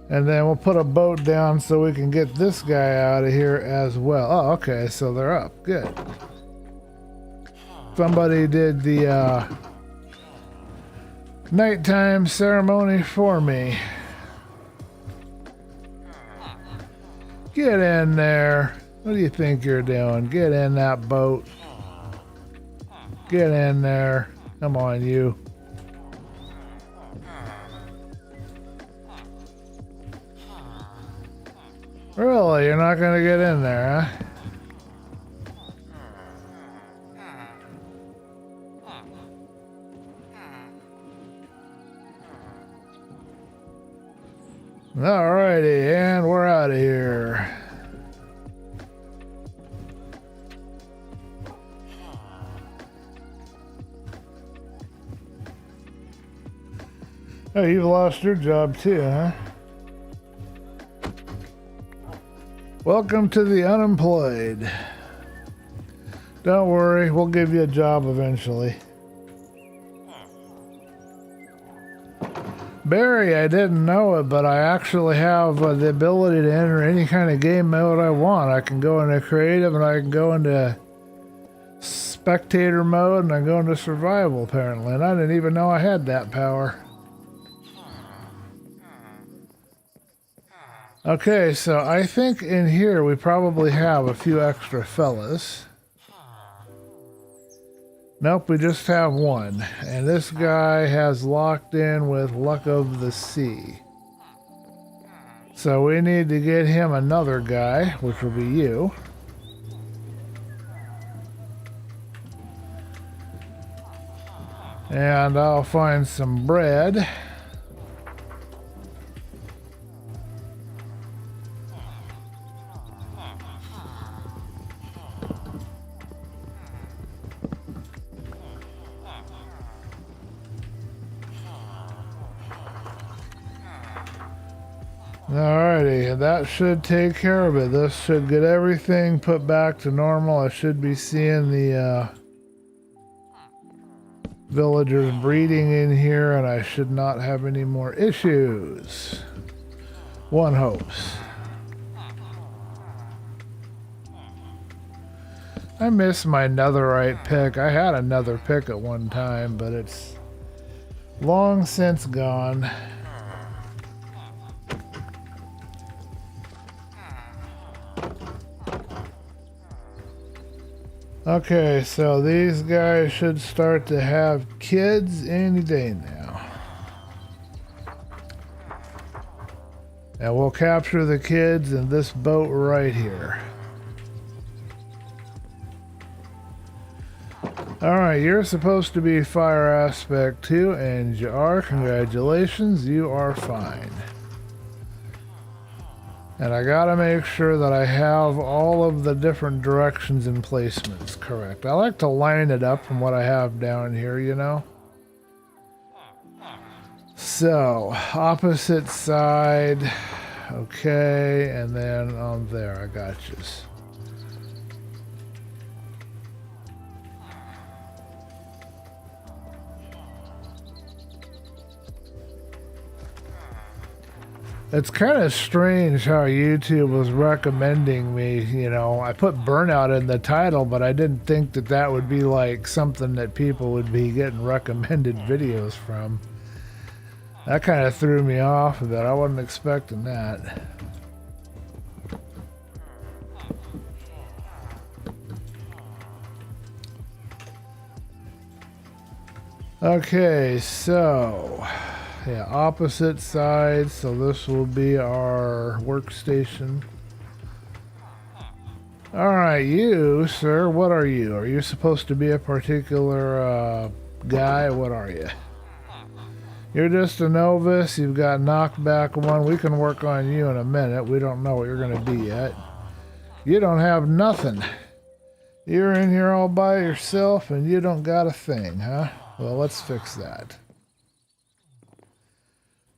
S1: And then we'll put a boat down so we can get this guy out of here as well. Oh, okay, so they're up. Good. Somebody did the nighttime ceremony for me. Get in there. What do you think you're doing? Get in that boat. Get in there. Come on, you. Really? You're not going to get in there, huh? Alrighty, and we're out of here. Oh, you've lost your job too, huh? Welcome to the unemployed. Don't worry, we'll give you a job eventually. Barry, I didn't know it, but I actually have the ability to enter any kind of game mode I want. I can go into creative and I can go into spectator mode and I go into survival apparently. And I didn't even know I had that power. Okay, so I think in here we probably have a few extra fellas. Nope, we just have one. And this guy has locked in with Luck of the Sea. So we need to get him another guy, which will be you. And I'll find some bread. Alrighty, that should take care of it. This should get everything put back to normal. I should be seeing the villagers breeding in here, and I should not have any more issues. One hopes. I miss my netherite pick. I had another pick at one time, but it's long since gone. Okay, so these guys should start to have kids any day now. And we'll capture the kids in this boat right here. Alright, you're supposed to be fire aspect 2, and you are. Congratulations, you are fine. And I gotta make sure that I have all of the different directions and placements correct. I like to line it up from what I have down here, you know? So, opposite side, okay, and then on there, I got you. It's kind of strange how YouTube was recommending me, you know. I put Burnout in the title, but I didn't think that that would be like something that people would be getting recommended videos from. That kind of threw me off a bit. I wasn't expecting that. Okay, so... yeah, opposite side, so this will be our workstation. Alright, you, sir, what are you? Are you supposed to be a particular guy? What are you? You're just a novice, you've got knockback 1. We can work on you in a minute. We don't know what you're going to be yet. You don't have nothing. You're in here all by yourself and you don't got a thing, huh? Well, let's fix that.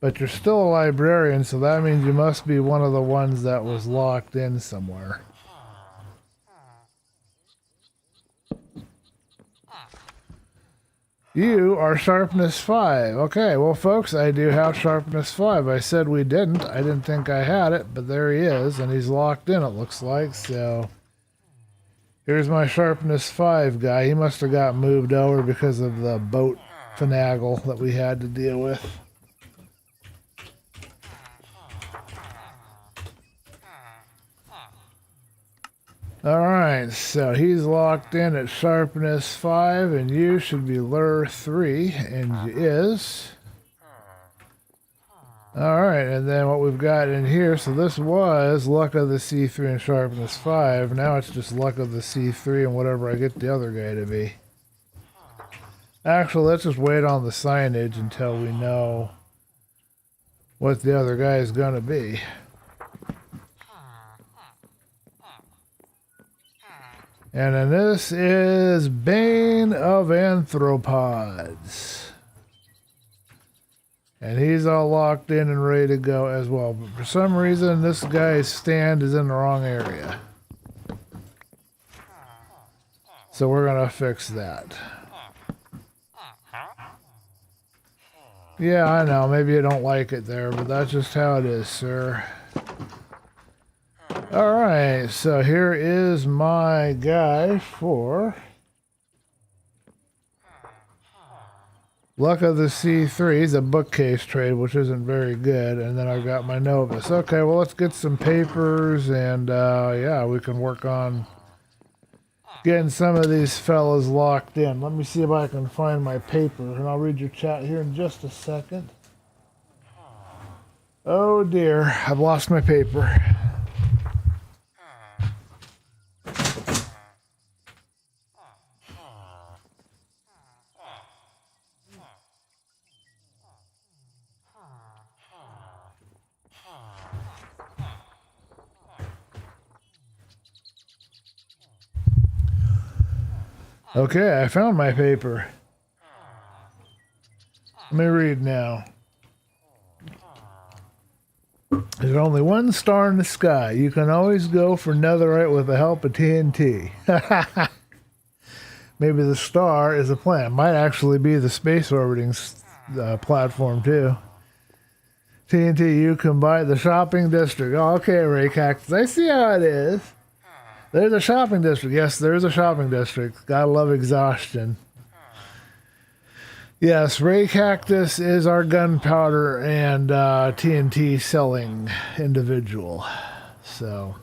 S1: But you're still a librarian, so that means you must be one of the ones that was locked in somewhere. You are sharpness 5. Okay, well, folks, I do have sharpness 5. I said we didn't. I didn't think I had it, but there he is, and he's locked in, it looks like, so... here's my sharpness 5 guy. He must have got moved over because of the boat finagle that we had to deal with. Alright, so he's locked in at sharpness 5, and you should be lure 3, and you is. Alright, and then what we've got in here, so this was luck of the C3 and sharpness 5. Now it's just luck of the C3 and whatever I get the other guy to be. Actually, let's just wait on the signage until we know what the other guy is going to be. And then this is Bane of Anthropods. And he's all locked in and ready to go as well. But for some reason, this guy's stand is in the wrong area. So we're going to fix that. Yeah, I know. Maybe you don't like it there, but that's just how it is, sir. Alright, so here is my guy for luck of the C3. He's a bookcase trade, which isn't very good. And then I've got my Novus. Okay, well, let's get some papers, and yeah, we can work on getting some of these fellas locked in. Let me see if I can find my paper, and I'll read your chat here in just a second. Oh dear, I've lost my paper. Okay, I found my paper. Let me read now. There's only one star in the sky. You can always go for netherite with the help of TNT. Maybe the star is a planet. Might actually be the space orbiting platform too. TNT, you can buy the shopping district. Oh, okay, Ray Cactus. I see how it is. There's a shopping district. Yes, there's a shopping district. Gotta love exhaustion. Yes, Ray Cactus is our gunpowder and TNT selling individual. So,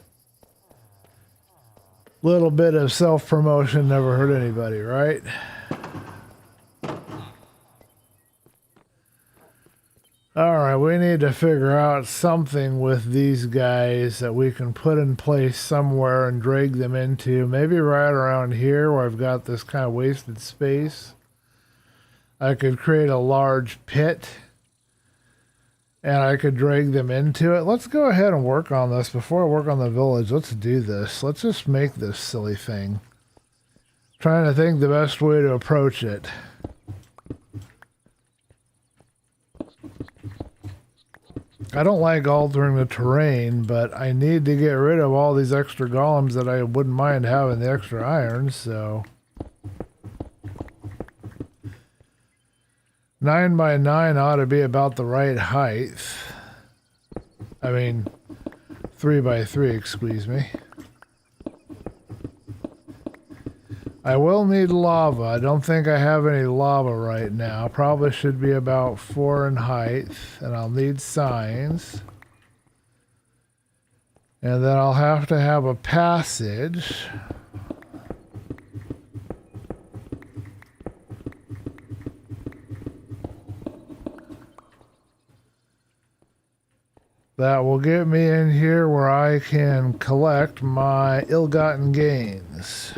S1: little bit of self-promotion never hurt anybody, right? Alright, we need to figure out something with these guys that we can put in place somewhere and drag them into. Maybe right around here where I've got this kind of wasted space. I could create a large pit and I could drag them into it. Let's go ahead and work on this. Before I work on the village, let's do this. Let's just make this silly thing. Trying to think the best way to approach it. I don't like altering the terrain, but I need to get rid of all these extra golems that I wouldn't mind having the extra iron, so... 9 by 9 ought to be about the right height. I mean, 3 by 3, excuse me. I will need lava. I don't think I have any lava right now. Probably should be about 4 in height. And I'll need signs. And then I'll have to have a passage. That will get me in here where I can collect my ill-gotten gains.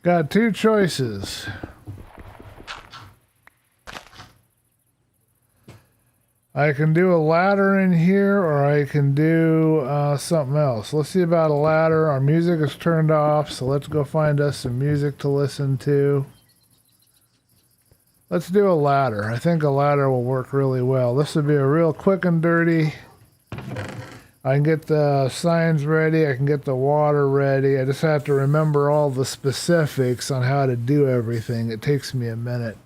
S1: Got two choices. I can do a ladder in here, or I can do something else. Let's see about a ladder. Our music is turned off, so let's go find us some music to listen to. Let's do a ladder. I think a ladder will work really well. This would be a real quick and dirty. I can get the signs ready. I can get the water ready. I just have to remember all the specifics on how to do everything. It takes me a minute.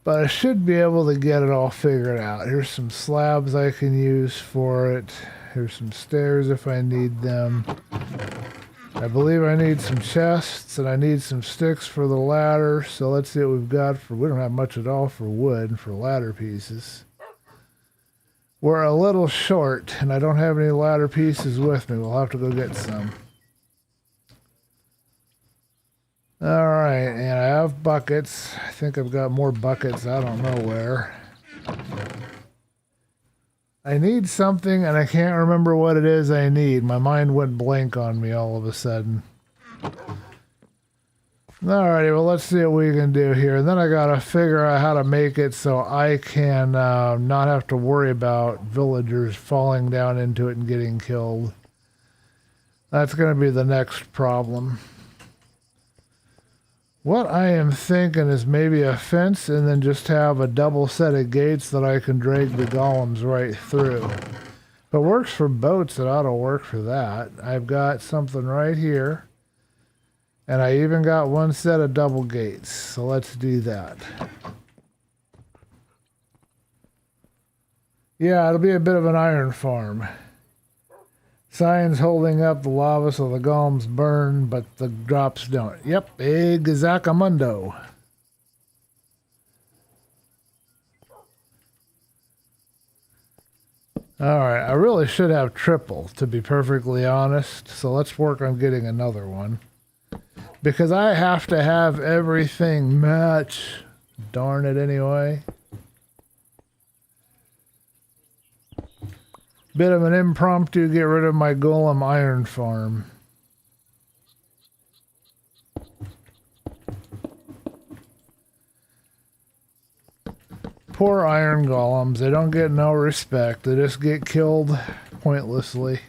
S1: But I should be able to get it all figured out. Here's some slabs I can use for it. Here's some stairs if I need them. I believe I need some chests and I need some sticks for the ladder. So let's see what we've got for... We don't have much at all for wood, for ladder pieces. We're a little short and I don't have any ladder pieces with me. We'll have to go get some. Alright, and I have buckets. I think I've got more buckets. I don't know where. I need something and I can't remember what it is I need. My mind went blank on me all of a sudden. Alrighty, well let's see what we can do here. And then I gotta figure out how to make it so I can not have to worry about villagers falling down into it and getting killed. That's gonna be the next problem. What I am thinking is maybe a fence and then just have a double set of gates that I can drag the golems right through. If it works for boats, it ought to work for that. I've got something right here. And I even got one set of double gates. So let's do that. Yeah, it'll be a bit of an iron farm. Signs holding up the lava so the golems burn, but the drops don't. Yep, exactamundo. Alright, I really should have triple, to be perfectly honest. So let's work on getting another one. Because I have to have everything match. Darn it anyway. Bit of an impromptu get rid of my golem iron farm. Poor iron golems. They don't get no respect. They just get killed pointlessly.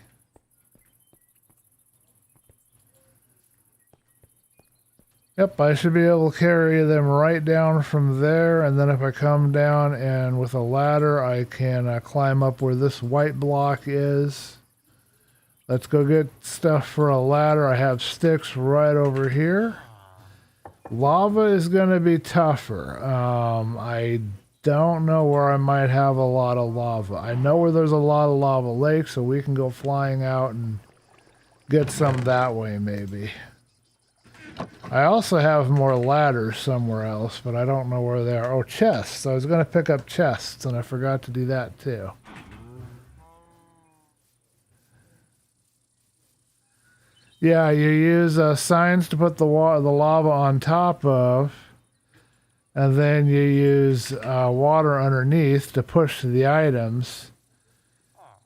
S1: Yep, I should be able to carry them right down from there, and then if I come down and with a ladder, I can climb up where this white block is. Let's go get stuff for a ladder. I have sticks right over here. Lava is going to be tougher. I don't know where I might have a lot of lava. I know where there's a lot of lava lakes, so we can go flying out and get some that way maybe. I also have more ladders somewhere else, but I don't know where they are. Oh, chests. I was going to pick up chests, and I forgot to do that too. Yeah, you use signs to put the lava on top of, and then you use water underneath to push the items.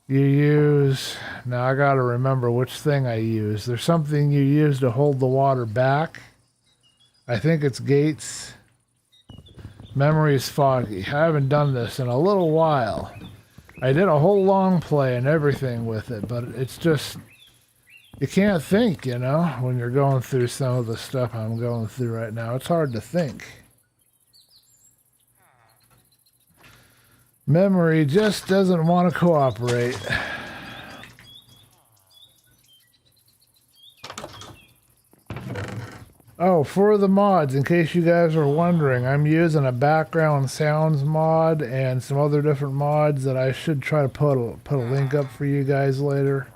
S1: You use... Now I got to remember which thing I use. There's something you use to hold the water back. I think it's gates. Memory's foggy. I haven't done this in a little while. I did a whole long play and everything with it, but it's just... You can't think, you know, when you're going through some of the stuff I'm going through right now. It's hard to think. Memory just doesn't want to cooperate. Oh, for the mods, in case you guys are wondering, I'm using a background sounds mod and some other different mods that I should try to put a link up for you guys later.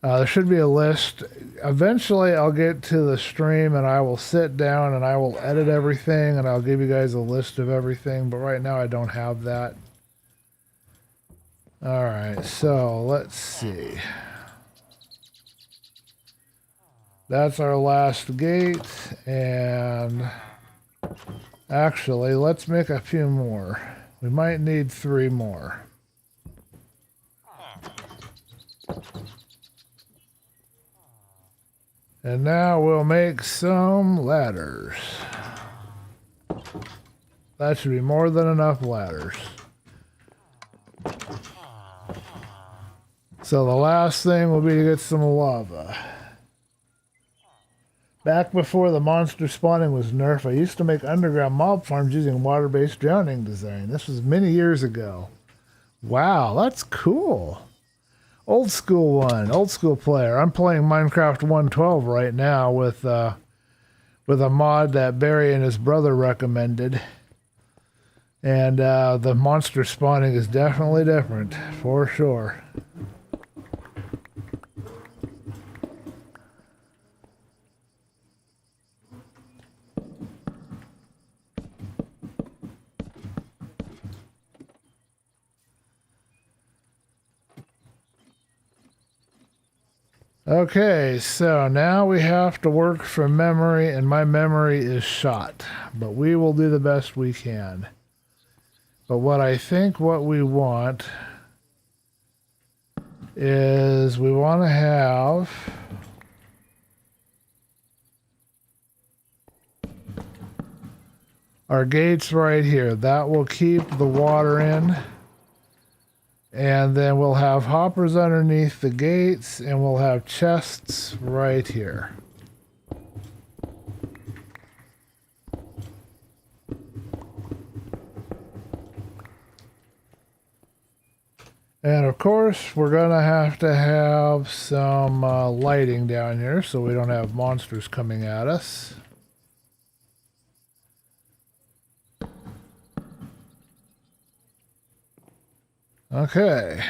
S1: There should be a list. Eventually, I'll get to the stream and I will sit down and I will edit everything and I'll give you guys a list of everything, but right now I don't have that. Alright, so let's see. That's our last gate, and actually, let's make a few more. We might need 3 more. And now we'll make some ladders. That should be more than enough ladders. So the last thing will be to get some lava. Back before the monster spawning was nerfed, I used to make underground mob farms using water-based drowning design. This was many years ago. Wow, that's cool. Old school one, old school player. I'm playing Minecraft 1.12 right now with a mod that Barry and his brother recommended. And the monster spawning is definitely different, for sure. Okay, so now we have to work from memory, and my memory is shot. But we will do the best we can. But what we want is we want to have our gates right here. That will keep the water in. And then we'll have hoppers underneath the gates, and we'll have chests right here. And of course, we're going to have some lighting down here so we don't have monsters coming at us. Okay.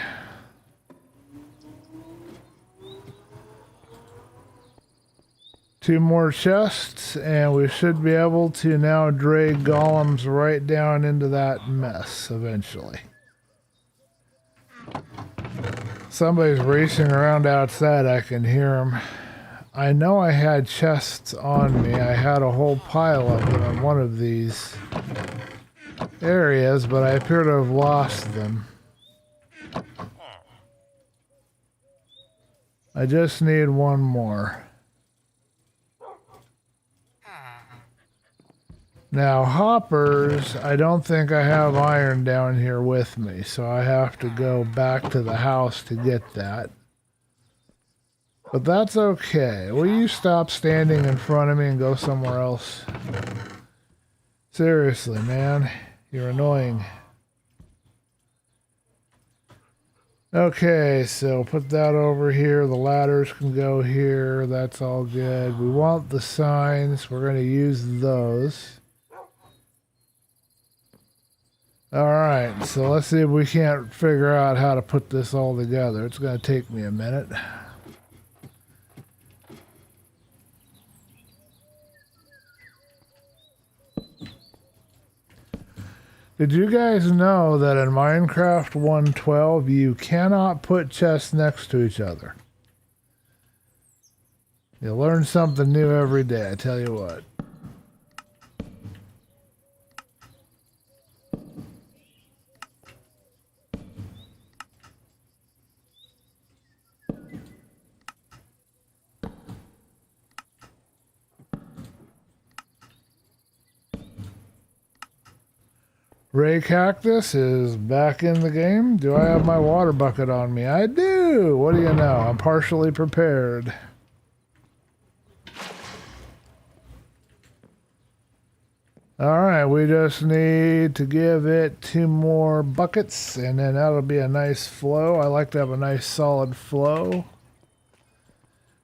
S1: Two more chests, and we should be able to now drag golems right down into that mess eventually. Somebody's racing around outside. I can hear them. I know I had chests on me. I had a whole pile of them in one of these areas, but I appear to have lost them. I just need one more. Now, hoppers, I don't think I have iron down here with me, so I have to go back to the house to get that. But that's okay. Will you stop standing in front of me and go somewhere else? Seriously, man. You're annoying. Okay, so put that over here. The ladders can go here. That's all good. We want the signs. We're going to use those. Alright, so let's see if we can't figure out how to put this all together. It's going to take me a minute. Did you guys know that in Minecraft 1.12 you cannot put chests next to each other? You learn something new every day, I tell you what. Ray Cactus is back in the game. Do I have my water bucket on me? I do! What do you know? I'm partially prepared. Alright, we just need to give it 2 more buckets, and then that'll be a nice flow. I like to have a nice solid flow.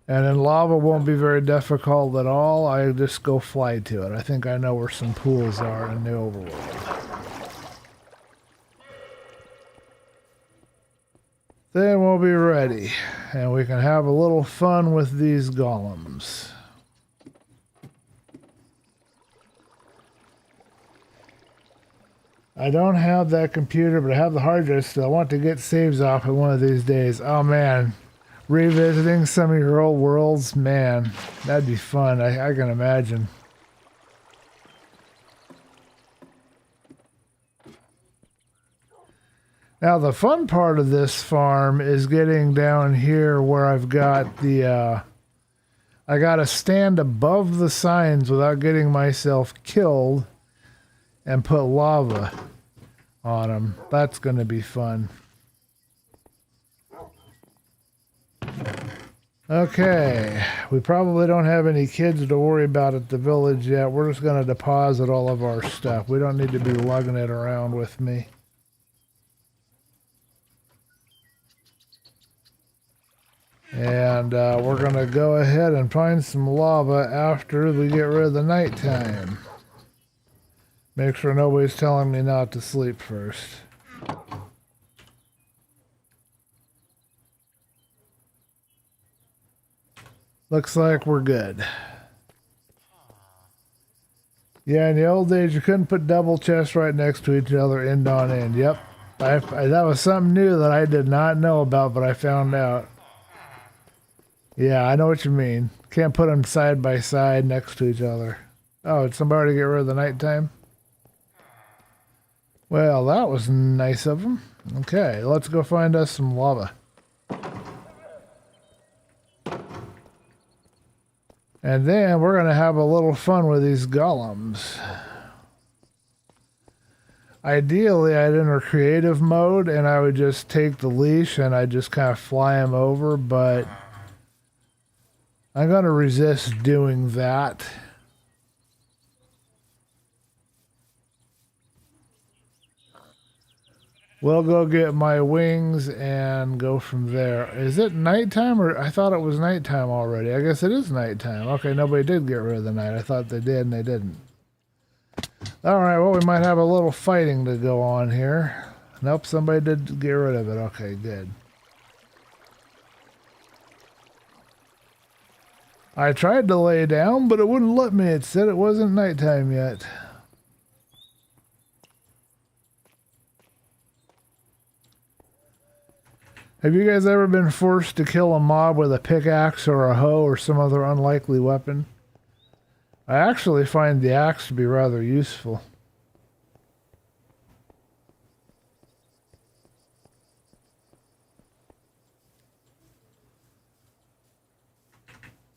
S1: And then lava won't be very difficult at all. I just go fly to it. I think I know where some pools are in the overworld. Then we'll be ready, and we can have a little fun with these golems. I don't have that computer, but I have the hard drive still. I want to get saves off it one of these days. Oh man, revisiting some of your old worlds, man, that'd be fun. I can imagine. Now the fun part of this farm is getting down here where I've got the, I gotta stand above the signs without getting myself killed and put lava on them. That's gonna be fun. Okay, we probably don't have any kids to worry about at the village yet. We're just gonna deposit all of our stuff. We don't need to be lugging it around with me. And we're going to go ahead and find some lava after we get rid of the nighttime. Make sure nobody's telling me not to sleep first. Looks like we're good. Yeah, in the old days you couldn't put double chests right next to each other end on end. Yep. That was something new that I did not know about, but I found out. Yeah, I know what you mean. Can't put them side by side next to each other. Oh, did somebody get rid of the nighttime? Well, that was nice of them. Okay, let's go find us some lava. And then we're going to have a little fun with these golems. Ideally, I'd enter creative mode and I would just take the leash and I'd just kind of fly them over, but I'm going to resist doing that. We'll go get my wings and go from there. Is it nighttime, or I thought it was nighttime already? I guess it is nighttime. Okay, nobody did get rid of the night. I thought they did and they didn't. Alright, well, we might have a little fighting to go on here. Nope, somebody did get rid of it. Okay, good. I tried to lay down, but it wouldn't let me. It said it wasn't nighttime yet. Have you guys ever been forced to kill a mob with a pickaxe or a hoe or some other unlikely weapon? I actually find the axe to be rather useful.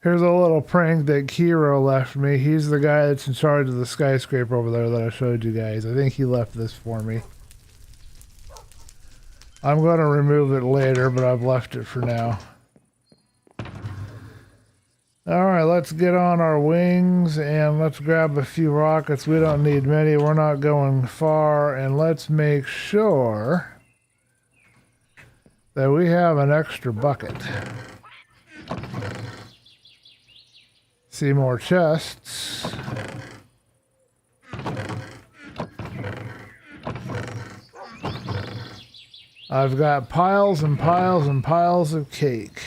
S1: Here's a little prank that Xaero left me. He's the guy that's in charge of the skyscraper over there that I showed you guys. I think he left this for me. I'm going to remove it later, but I've left it for now. Alright, let's get on our wings and let's grab a few rockets. We don't need many. We're not going far. And let's make sure that we have an extra bucket. See more chests. I've got piles and piles and piles of cake.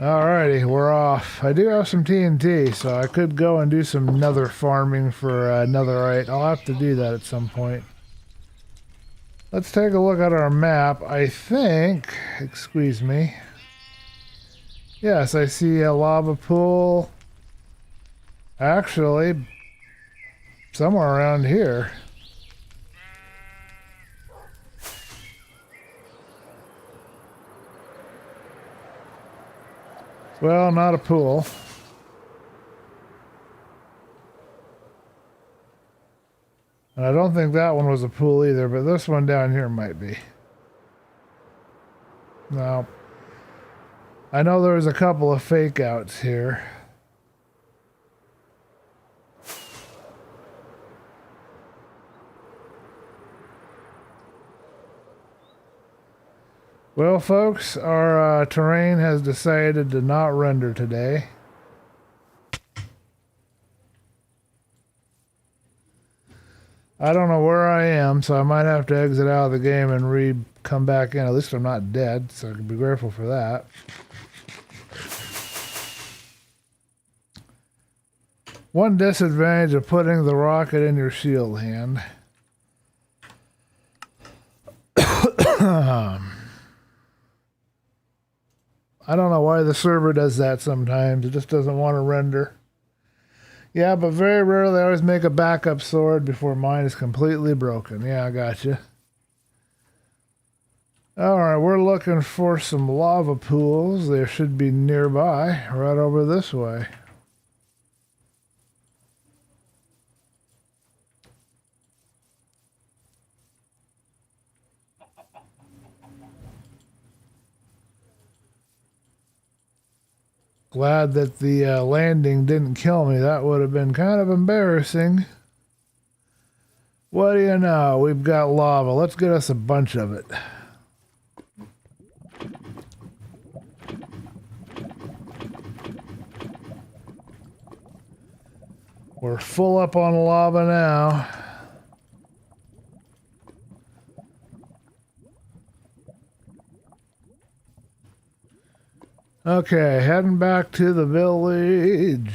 S1: Alrighty, we're off. I do have some TNT, so I could go and do some nether farming for netherite. I'll have to do that at some point. Let's take a look at our map. I think, excuse me. Yes, I see a lava pool. Actually, somewhere around here. Well, not a pool. And I don't think that one was a pool either, but this one down here might be. No. I know there was a couple of fake outs here. Well, folks, our terrain has decided to not render today. I don't know where I am, so I might have to exit out of the game and come back in. At least I'm not dead, so I can be grateful for that. One disadvantage of putting the rocket in your shield hand. I don't know why the server does that sometimes. It just doesn't want to render. Yeah, but very rarely I always make a backup sword before mine is completely broken. Yeah, I gotcha. Alright, we're looking for some lava pools. They should be nearby, right over this way. Glad that the landing didn't kill me. That would have been kind of embarrassing. What do you know? We've got lava. Let's get us a bunch of it. We're full up on lava now. Okay, heading back to the village,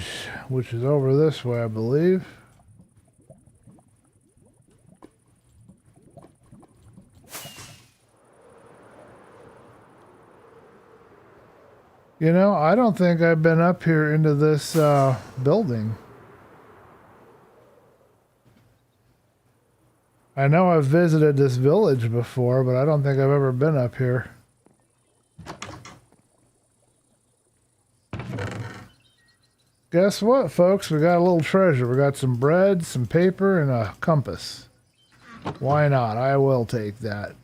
S1: which is over this way, I believe. You know, I don't think I've been up here into this building. I know I've visited this village before, but I don't think I've ever been up here. Guess what, folks? We got a little treasure. We got some bread, some paper, and a compass. Why not? I will take that.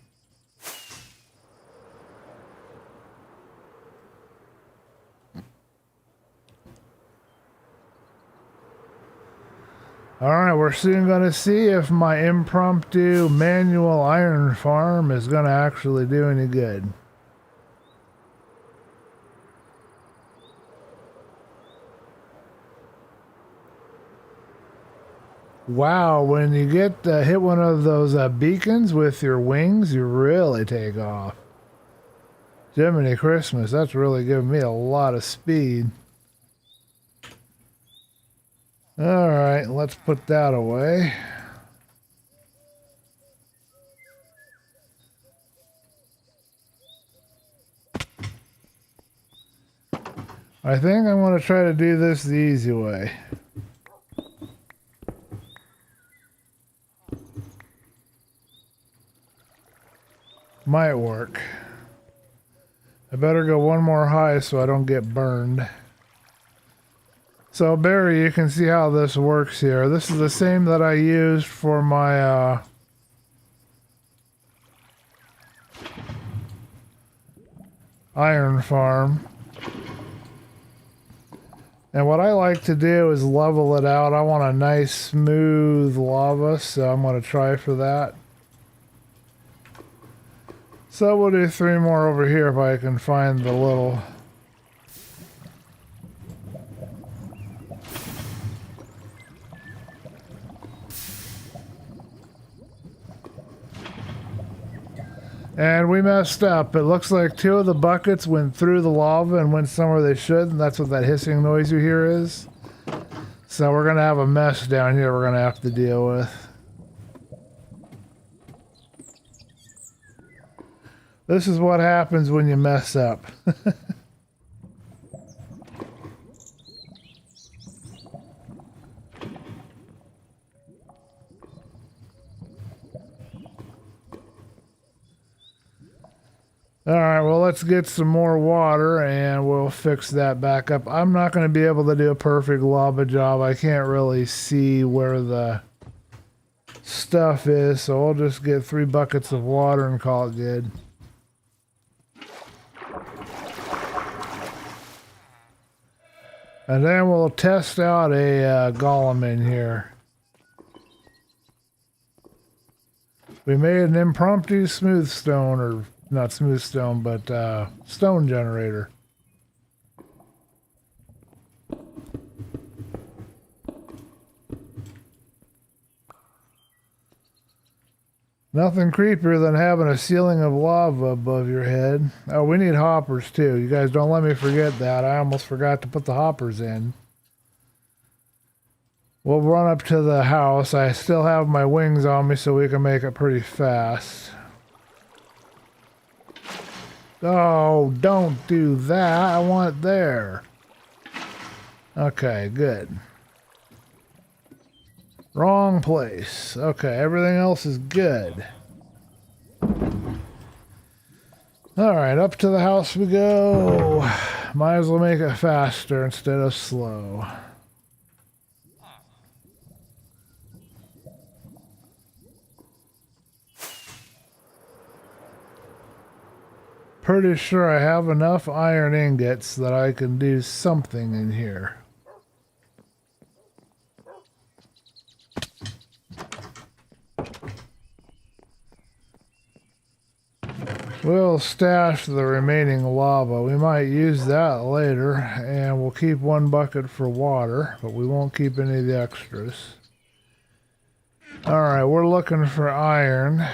S1: Alright, we're soon going to see if my impromptu manual iron farm is going to actually do any good. Wow, when you get hit one of those beacons with your wings, you really take off. Jiminy Christmas, that's really giving me a lot of speed. Alright, let's put that away. I think I'm going to try to do this the easy way. Might work. I better go one more high so I don't get burned. So Barry, you can see how this works here. This is the same that I used for my iron farm. And what I like to do is level it out. I want a nice smooth lava, so I'm going to try for that. So we'll do 3 more over here if I can find the little... And we messed up. It looks like 2 of the buckets went through the lava and went somewhere they should, and that's what that hissing noise you hear is. So we're going to have a mess down here we're going to have to deal with. This is what happens when you mess up. Alright, well, let's get some more water and we'll fix that back up. I'm not going to be able to do a perfect lava job. I can't really see where the stuff is, so we'll just get 3 buckets of water and call it good. And then we'll test out a golem in here. We made an impromptu smooth stone, or not smooth stone, but stone generator. Nothing creepier than having a ceiling of lava above your head. Oh, we need hoppers too. You guys don't let me forget that. I almost forgot to put the hoppers in. We'll run up to the house. I still have my wings on me so we can make it pretty fast. Oh, don't do that. I want it there. Okay, good. Wrong place. Okay, everything else is good. Alright, up to the house we go. Might as well make it faster instead of slow. Pretty sure I have enough iron ingots that I can do something in here. We'll stash the remaining lava. We might use that later, and we'll keep 1 bucket for water, but we won't keep any of the extras. Alright, we're looking for iron.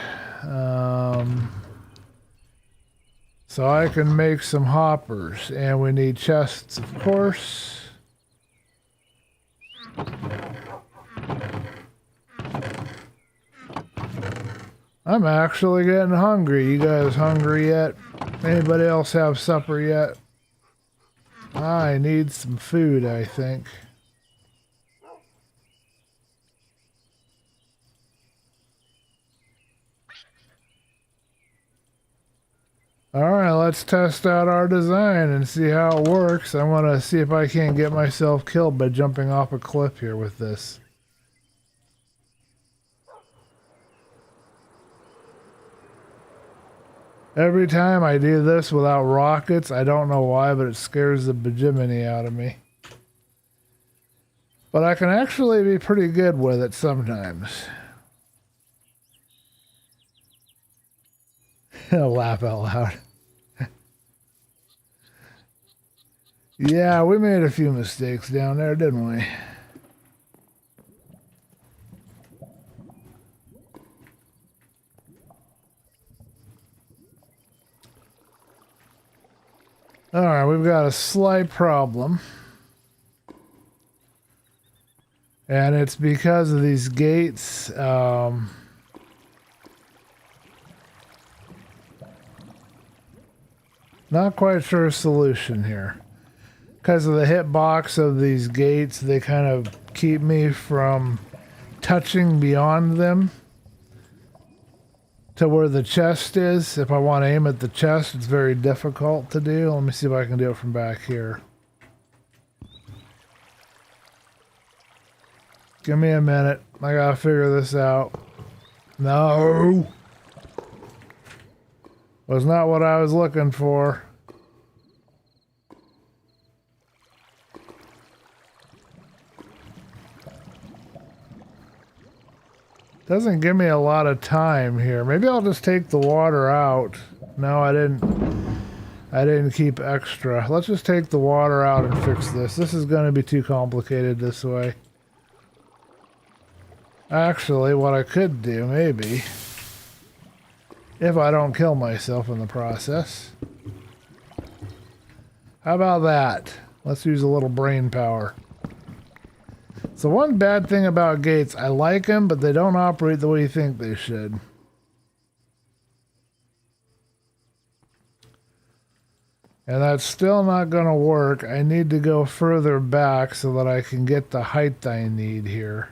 S1: So I can make some hoppers, and we need chests, of course. I'm actually getting hungry. You guys hungry yet? Anybody else have supper yet? I need some food, I think. Alright, let's test out our design and see how it works. I want to see if I can't get myself killed by jumping off a cliff here with this. Every time I do this without rockets, I don't know why, but it scares the bejiminy out of me. But I can actually be pretty good with it sometimes. I'll laugh out loud. Yeah, we made a few mistakes down there, didn't we? Alright, we've got a slight problem. And it's because of these gates. Not quite sure a solution here. Because of the hitbox of these gates, they kind of keep me from touching beyond them. to where the chest is. If I want to aim at the chest, it's very difficult to do. Let me see if I can do it from back here. Give me a minute. I gotta figure this out. No! Was not what I was looking for. Doesn't give me a lot of time here. Maybe I'll just take the water out. No, I didn't keep extra. Let's just take the water out and fix this. This is going to be too complicated this way. Actually, what I could do, maybe, if I don't kill myself in the process. How about that? Let's use a little brain power. So one bad thing about gates, I like them, but they don't operate the way you think they should. And that's still not going to work. I need to go further back so that I can get the height I need here.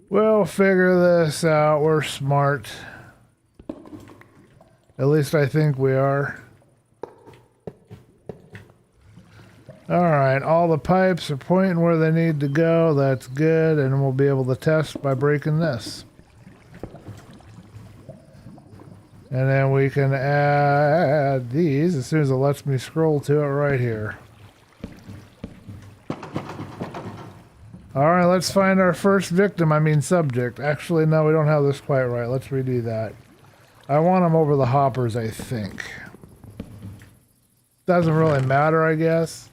S1: We'll figure this out. We're smart. At least I think we are. Alright, all the pipes are pointing where they need to go. That's good, and we'll be able to test by breaking this. And then we can add these as soon as it lets me scroll to it right here. Alright, let's find our first victim, I mean subject. Actually, no, we don't have this quite right. Let's redo that. I want them over the hoppers, I think. Doesn't really matter, I guess.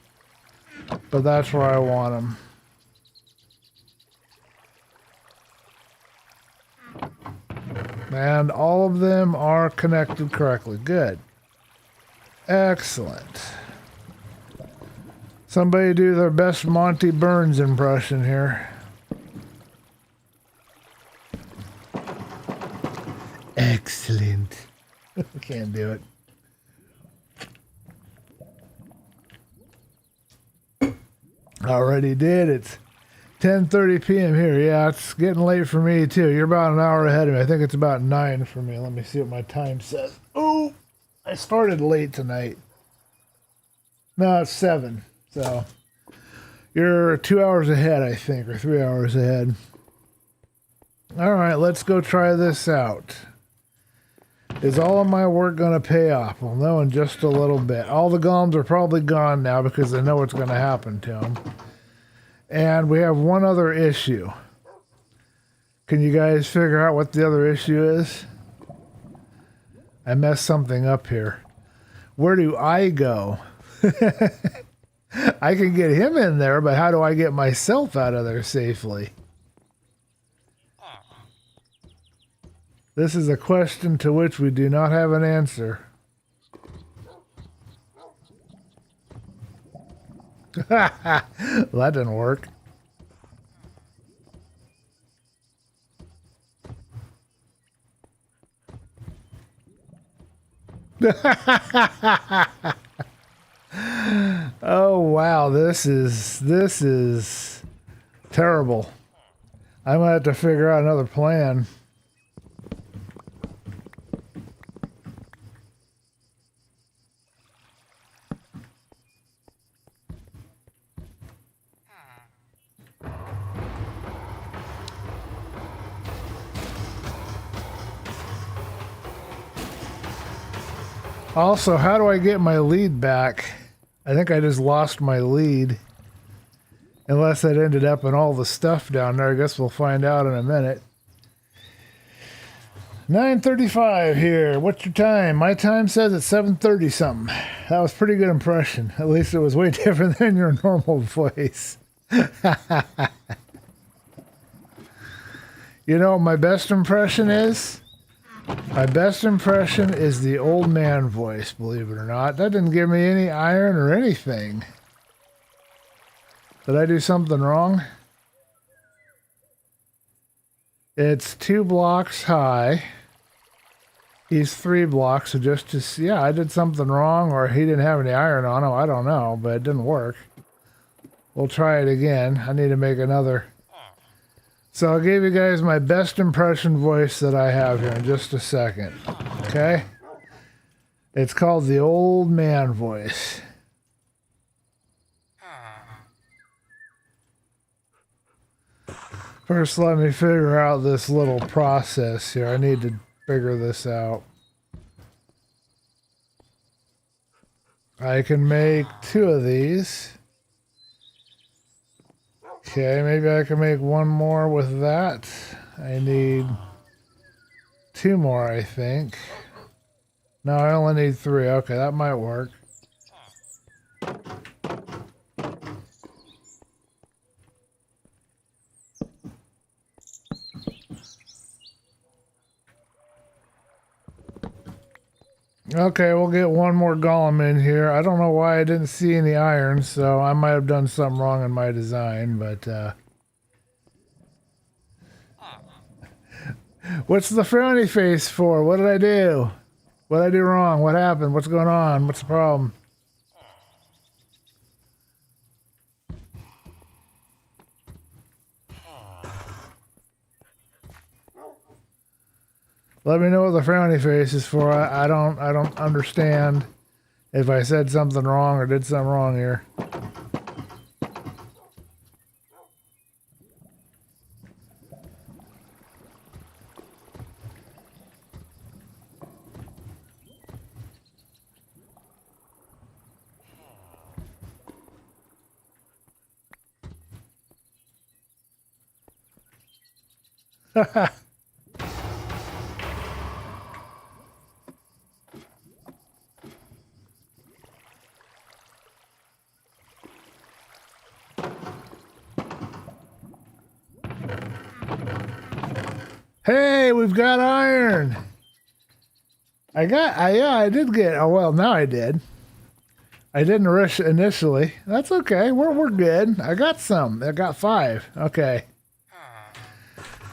S1: But that's where I want them. And all of them are connected correctly. Good. Excellent. Somebody do their best Monty Burns impression here. Excellent. Can't do it. Already did. It's 10:30 p.m. here. Yeah, it's getting late for me too. You're about an hour ahead of me. I think it's about 9 for me. Let me see what my time says. Oh, I started late tonight. No, it's 7. So you're 2 hours ahead, I think, or 3 hours ahead. All right, let's go try this out. Is all of my work going to pay off? Well, no, in just a little bit. All the golems are probably gone now because they know what's going to happen to them. And we have one other issue. Can you guys figure out what the other issue is? I messed something up here. Where do I go? I can get him in there, but how do I get myself out of there safely? This is a question to which we do not have an answer. Well, that didn't work. Oh wow, this is terrible. I'm gonna have to figure out another plan. Also, how do I get my lead back? I think I just lost my lead. Unless it ended up in all the stuff down there. I guess we'll find out in a minute. 9:35 here. What's your time? My time says it's 7:30 something. That was a pretty good impression. At least it was way different than your normal voice. You know what my best impression is? My best impression is the old man voice, believe it or not. That didn't give me any iron or anything. Did I do something wrong? It's 2 blocks high. He's 3 blocks, so just to see, yeah, I did something wrong, or he didn't have any iron on him. I don't know, but it didn't work. We'll try it again. I need to make another. So I'll give you guys my best impression voice that I have here in just a second. Okay? It's called the old man voice. First, let me figure out this little process here. I need to figure this out. I can make 2 of these. Okay, maybe I can make 1 more with that. I need 2 more, I think. No, I only need 3. Okay, that might work. Okay, we'll get 1 more golem in here. I don't know why I didn't see any iron, so I might have done something wrong in my design, but what's the frowny face for? What did I do? What did I do wrong? What happened? What's going on? What's the problem? Let me know what the frowny face is for. I don't understand if I said something wrong or did something wrong here. Hey, we've got iron. I did get, oh well, now I did. I didn't rush initially. That's okay. We're good. I got some. I got 5. Okay.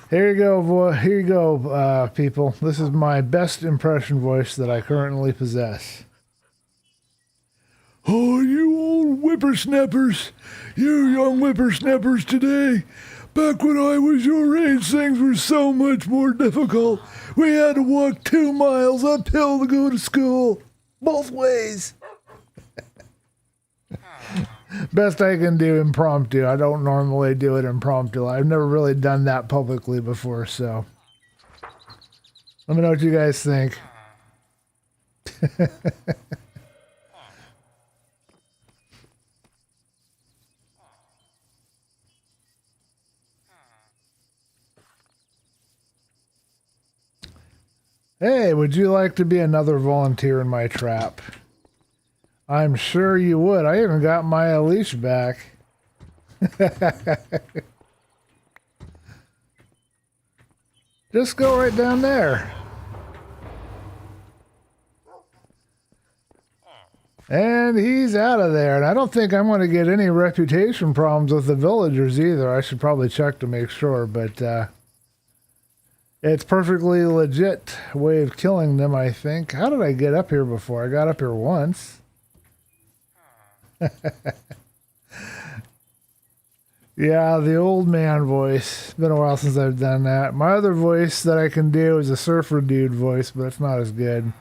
S1: Here you go, boy. Here you go, people. This is my best impression voice that I currently possess. Oh, you old whippersnappers. You young whippersnappers today. Back when I was your age, things were so much more difficult. We had to walk 2 miles uphill to go to school. Both ways. Best I can do impromptu. I don't normally do it impromptu. I've never really done that publicly before, so. Let me know what you guys think. Hey, would you like to be another volunteer in my trap? I'm sure you would. I even got my leash back. Just go right down there. And he's out of there. And I don't think I'm going to get any reputation problems with the villagers either. I should probably check to make sure, but it's perfectly legit way of killing them, I think. How did I get up here before? I got up here once. Yeah, the old man voice. It's been a while since I've done that. My other voice that I can do is a surfer dude voice, but it's not as good.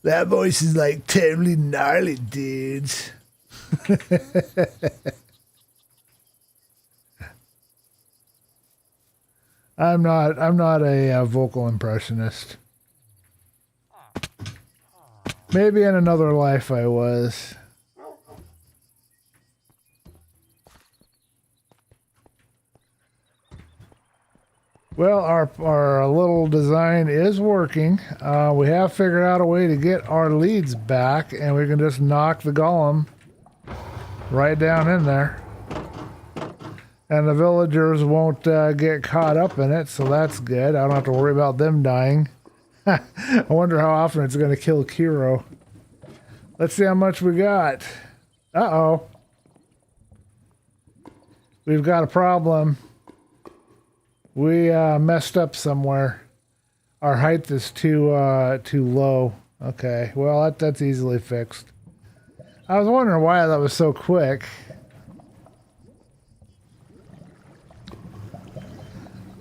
S1: That voice is like totally gnarly, dudes. I'm not a vocal impressionist. Maybe in another life I was. Well, our little design is working. We have figured out a way to get our leads back, and we can just knock the golem right down in there. And the villagers won't get caught up in it, so that's good. I don't have to worry about them dying. I wonder how often it's going to kill Kiro. Let's see how much we got. Uh-oh. We've got a problem. We messed up somewhere. Our height is too low. Okay, well that's easily fixed. I was wondering why that was so quick.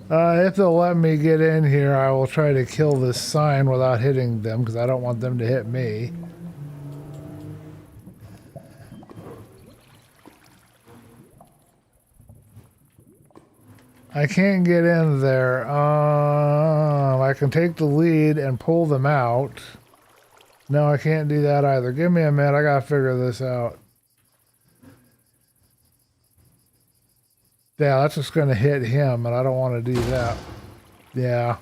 S1: If they'll let me get in here, I will try to kill this sign without hitting them because I don't want them to hit me. I can't get in there. I can take the lead and pull them out. No, I can't do that either. Give me a minute. I gotta figure this out. Yeah, that's just gonna hit him, and I don't want to do that. Yeah.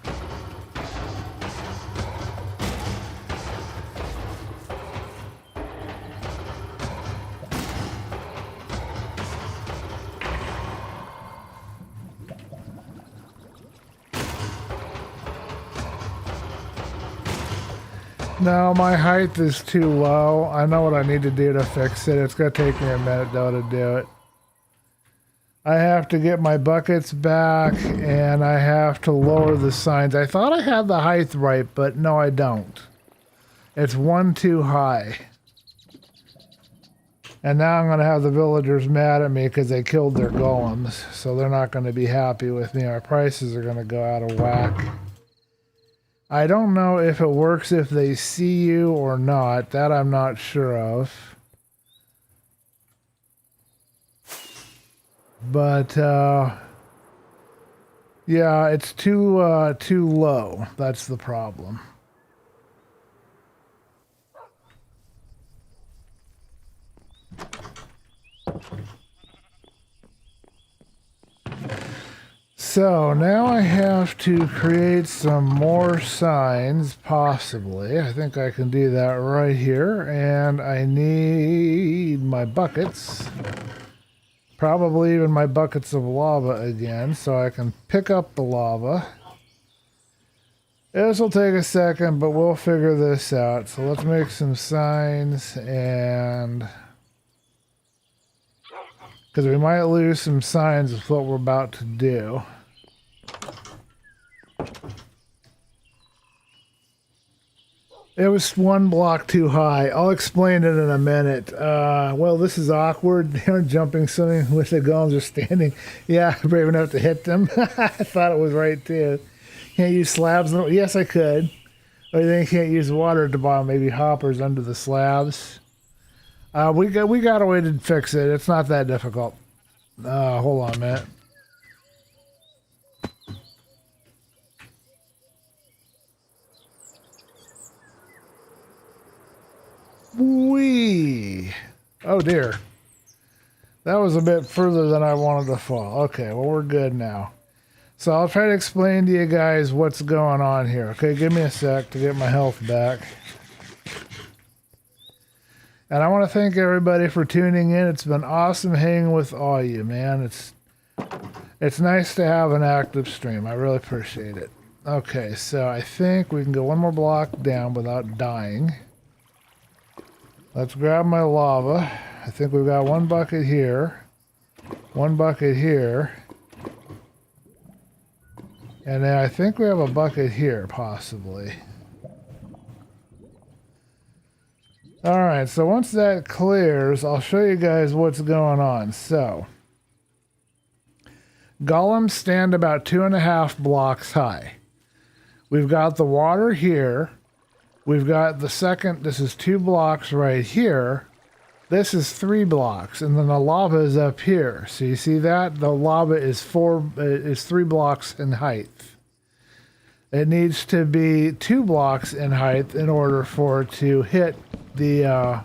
S1: No, my height is too low. I know what I need to do to fix it. It's gonna take me a minute though to do it. I have to get my buckets back and I have to lower the signs. I thought I had the height right, but no, I don't. It's one too high. And now I'm going to have the villagers mad at me because they killed their golems. So they're not going to be happy with me. Our prices are going to go out of whack. I don't know if it works if they see you or not. That I'm not sure of. But, yeah, it's too low. That's the problem. So now I have to create some more signs, possibly. I think I can do that right here. And I need my buckets. Probably even my buckets of lava again, so I can pick up the lava. This will take a second, but we'll figure this out. So let's make some signs, and because we might lose some signs with what we're about to do. It was one block too high. I'll explain it in a minute. Well, this is awkward. They're jumping something with the golems are standing. Yeah, brave enough to hit them. I thought it was right too. Can't use slabs. Yes, I could. Or you think you can't use water at the bottom. Maybe hoppers under the slabs. We got a way to fix it. It's not that difficult. Hold on a minute. Whee! Oh dear. That was a bit further than I wanted to fall. Okay, well we're good now. So I'll try to explain to you guys what's going on here. Okay, give me a sec to get my health back. And I want to thank everybody for tuning in. It's been awesome hanging with all you, man. It's nice to have an active stream. I really appreciate it. Okay, so I think we can go one more block down without dying. Let's grab my lava. I think we've got one bucket here. One bucket here. And then I think we have a bucket here, possibly. Alright, so once that clears, I'll show you guys what's going on. So, golems stand about 2.5 blocks high. We've got the water here. We've got the second, this is 2 blocks right here. This is 3 blocks, and then the lava is up here. So you see that? The lava is 3 blocks in height. It needs to be 2 blocks in height in order for it to hit the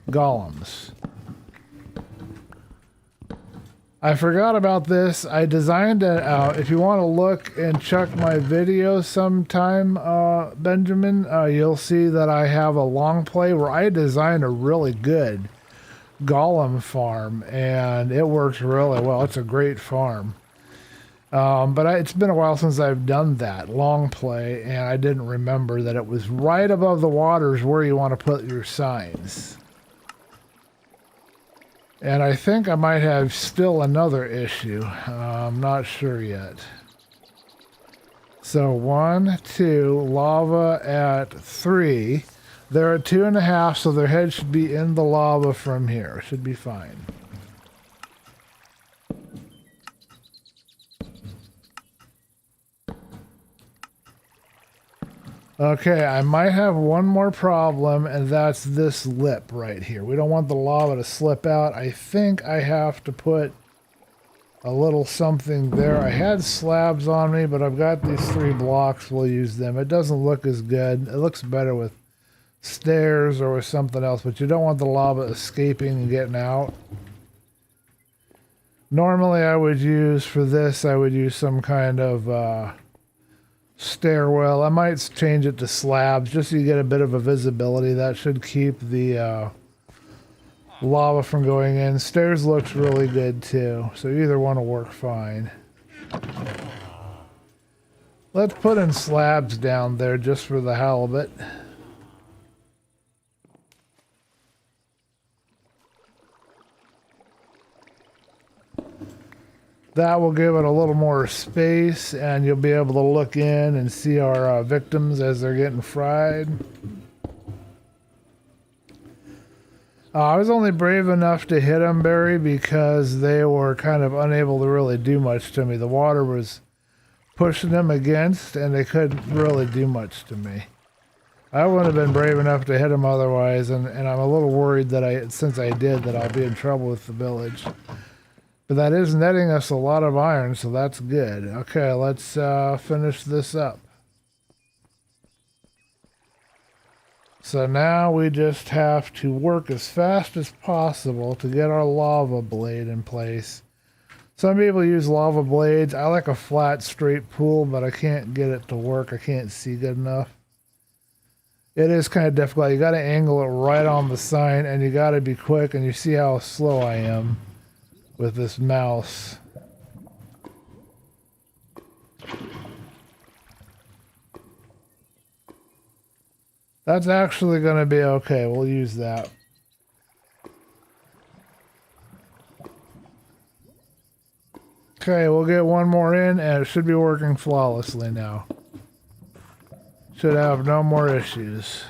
S1: golems. I forgot about this. I designed it out. If you want to look and check my video sometime, Benjamin, you'll see that I have a long play where I designed a really good golem farm, and it works really well. It's a great farm. But it's been a while since I've done that long play, and I didn't remember that it was right above the waters where you want to put your signs. And I think I might have still another issue. I'm not sure yet. So 1, 2, lava at 3. They're at 2.5, so their head should be in the lava from here. Should be fine. Okay, I might have one more problem, and that's this lip right here. We don't want the lava to slip out. I think I have to put a little something there. I had slabs on me, but I've got these 3 blocks. We'll use them. It doesn't look as good. It looks better with stairs or with something else, but you don't want the lava escaping and getting out. Normally I would use, for this, I would use some kind of stairwell. I might change it to slabs just so you get a bit of a visibility. That should keep the lava from going in. Stairs looks really good too, so either one will work fine. Let's put in slabs down there just for the hell of it. That will give it a little more space, and you'll be able to look in and see our victims as they're getting fried. I was only brave enough to hit them, Barry, because they were kind of unable to really do much to me. The water was pushing them against, and they couldn't really do much to me. I wouldn't have been brave enough to hit them otherwise, and I'm a little worried that since I did, that I'll be in trouble with the village. But that is netting us a lot of iron, so that's good. Okay, let's finish this up. So now we just have to work as fast as possible to get our lava blade in place. Some people use lava blades. I like a flat, straight pool, but I can't get it to work. I can't see good enough. It is kind of difficult. You got to angle it right on the sign, and you got to be quick, and you see how slow I am with this mouse. That's actually going to be okay. We'll use that. Okay, we'll get one more in, and it should be working flawlessly now. Should have no more issues.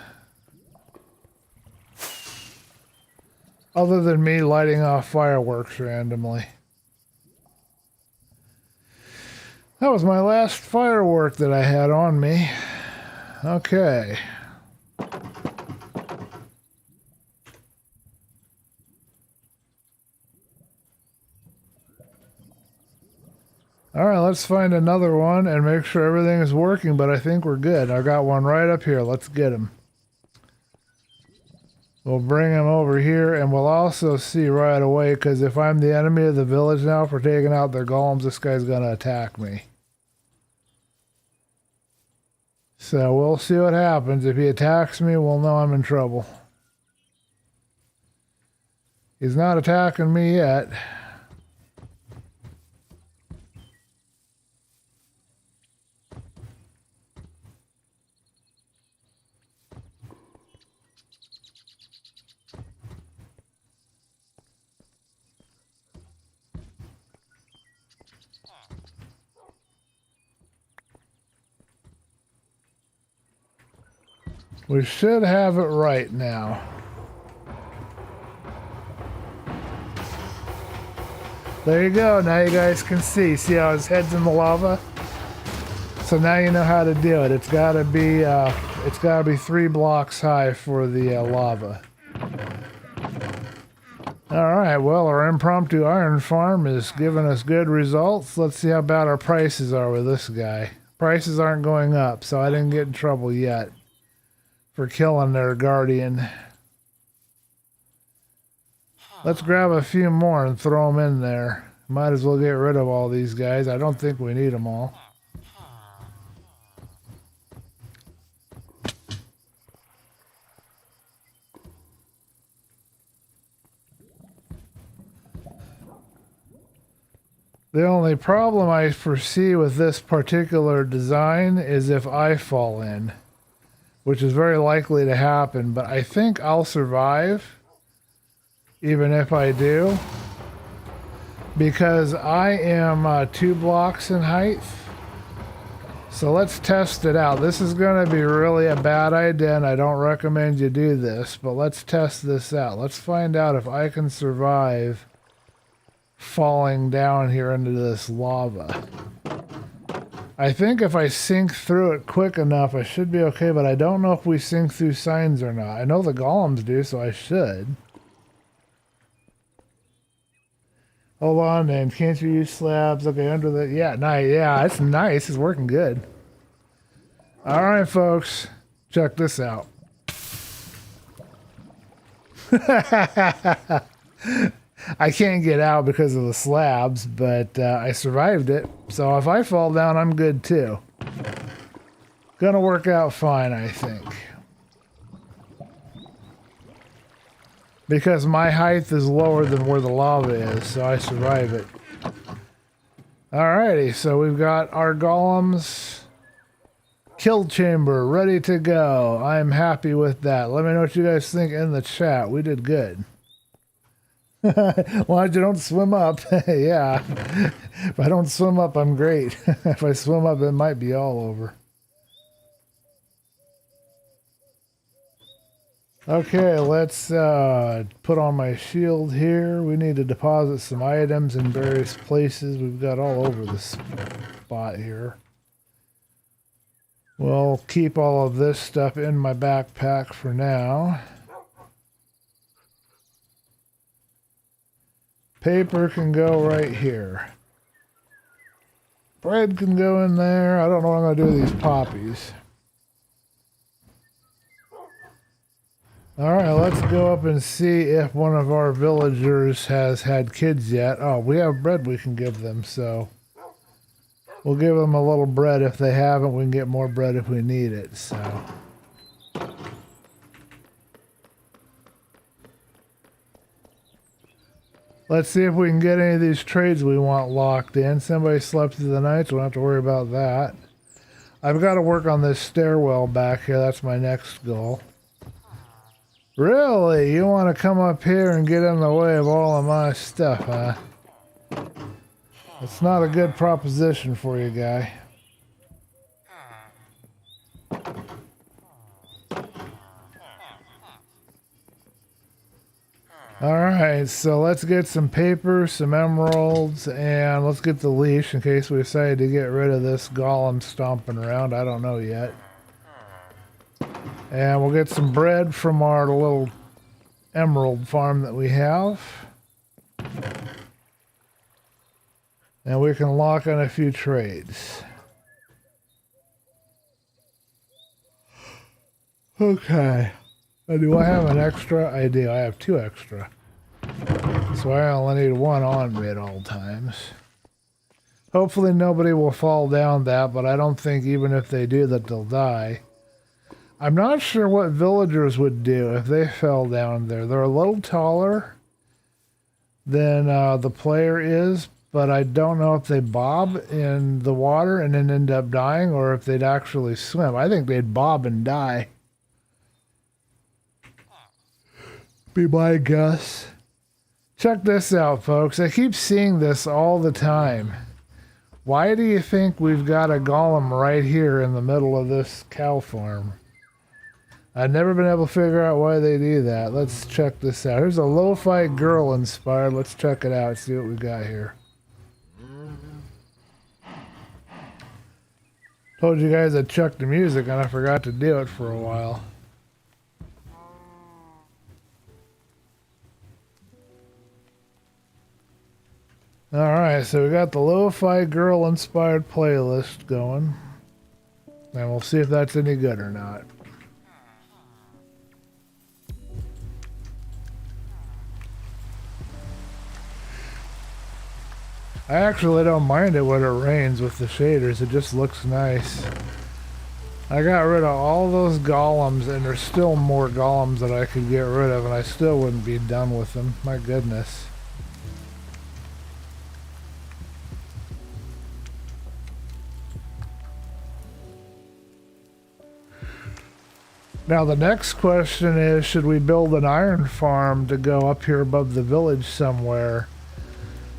S1: Other than me lighting off fireworks randomly. That was my last firework that I had on me. Okay. All right, let's find another one and make sure everything is working, but I think we're good. I got one right up here. Let's get him. We'll bring him over here, and we'll also see right away, because if I'm the enemy of the village now for taking out their golems, this guy's going to attack me. So we'll see what happens. If he attacks me, we'll know I'm in trouble. He's not attacking me yet. We should have it right now. There you go. Now you guys can see. See how his head's in the lava? So now you know how to do it. It's got to be 3 blocks high for the lava. All right. Well, our impromptu iron farm is giving us good results. Let's see how bad our prices are with this guy. Prices aren't going up, so I didn't get in trouble yet for killing their guardian. Let's grab a few more and throw them in there. Might as well get rid of all these guys. I don't think we need them all. The only problem I foresee with this particular design is if I fall in, which is very likely to happen, but I think I'll survive, even if I do, because I am 2 blocks in height. So let's test it out. This is going to be really a bad idea, and I don't recommend you do this, but let's test this out. Let's find out if I can survive falling down here into this lava. I think if I sink through it quick enough, I should be okay, but I don't know if we sink through signs or not. I know the golems do, so I should. Hold on, man. Can't you use slabs? Okay, under the... Yeah, nice. Yeah, it's nice. It's working good. All right, folks. Check this out. I can't get out because of the slabs, but I survived it. So if I fall down, I'm good too. Gonna work out fine, I think. Because my height is lower than where the lava is, so I survive it. Alrighty, so we've got our golems kill chamber ready to go. I'm happy with that. Let me know what you guys think in the chat. We did good. As long as you don't swim up. Yeah. If I don't swim up, I'm great. If I swim up, it might be all over. Okay, let's put on my shield here. We need to deposit some items in various places. We've got all over the spot here. We'll keep all of this stuff in my backpack for now. Paper can go right here. Bread can go in there. I don't know what I'm going to do with these poppies. Alright, let's go up and see if one of our villagers has had kids yet. Oh, we have bread we can give them, so we'll give them a little bread if they haven't. We can get more bread if we need it, so. Let's see if we can get any of these trades we want locked in. Somebody slept through the night, so we don't have to worry about that. I've got to work on this stairwell back here. That's my next goal. Really? You want to come up here and get in the way of all of my stuff, huh? It's not a good proposition for you, guy. Alright, so let's get some paper, some emeralds, and let's get the leash in case we decide to get rid of this golem stomping around. I don't know yet. And we'll get some bread from our little emerald farm that we have. And we can lock in a few trades. Okay. Do I have an extra? I do. I have 2 extra. So I only need 1 on me at all times. Hopefully nobody will fall down that, but I don't think even if they do that they'll die. I'm not sure what villagers would do if they fell down there. They're a little taller than the player is, but I don't know if they bob in the water and then end up dying or if they'd actually swim. I think they'd bob and die. Be my guess. Check this out, folks. I keep seeing this all the time. Why do you think we've got a golem right here in the middle of this cow farm? I've never been able to figure out why they do that. Let's check this out. Here's a lo-fi girl inspired. Let's check it out, see what we got here. Told you guys I'd check the music and I forgot to do it for a while. Alright, so we got the lo-fi girl inspired playlist going. And we'll see if that's any good or not. I actually don't mind it when it rains with the shaders. It just looks nice. I got rid of all those golems, and there's still more golems that I could get rid of, and I still wouldn't be done with them. My goodness. Now the next question is, should we build an iron farm to go up here above the village somewhere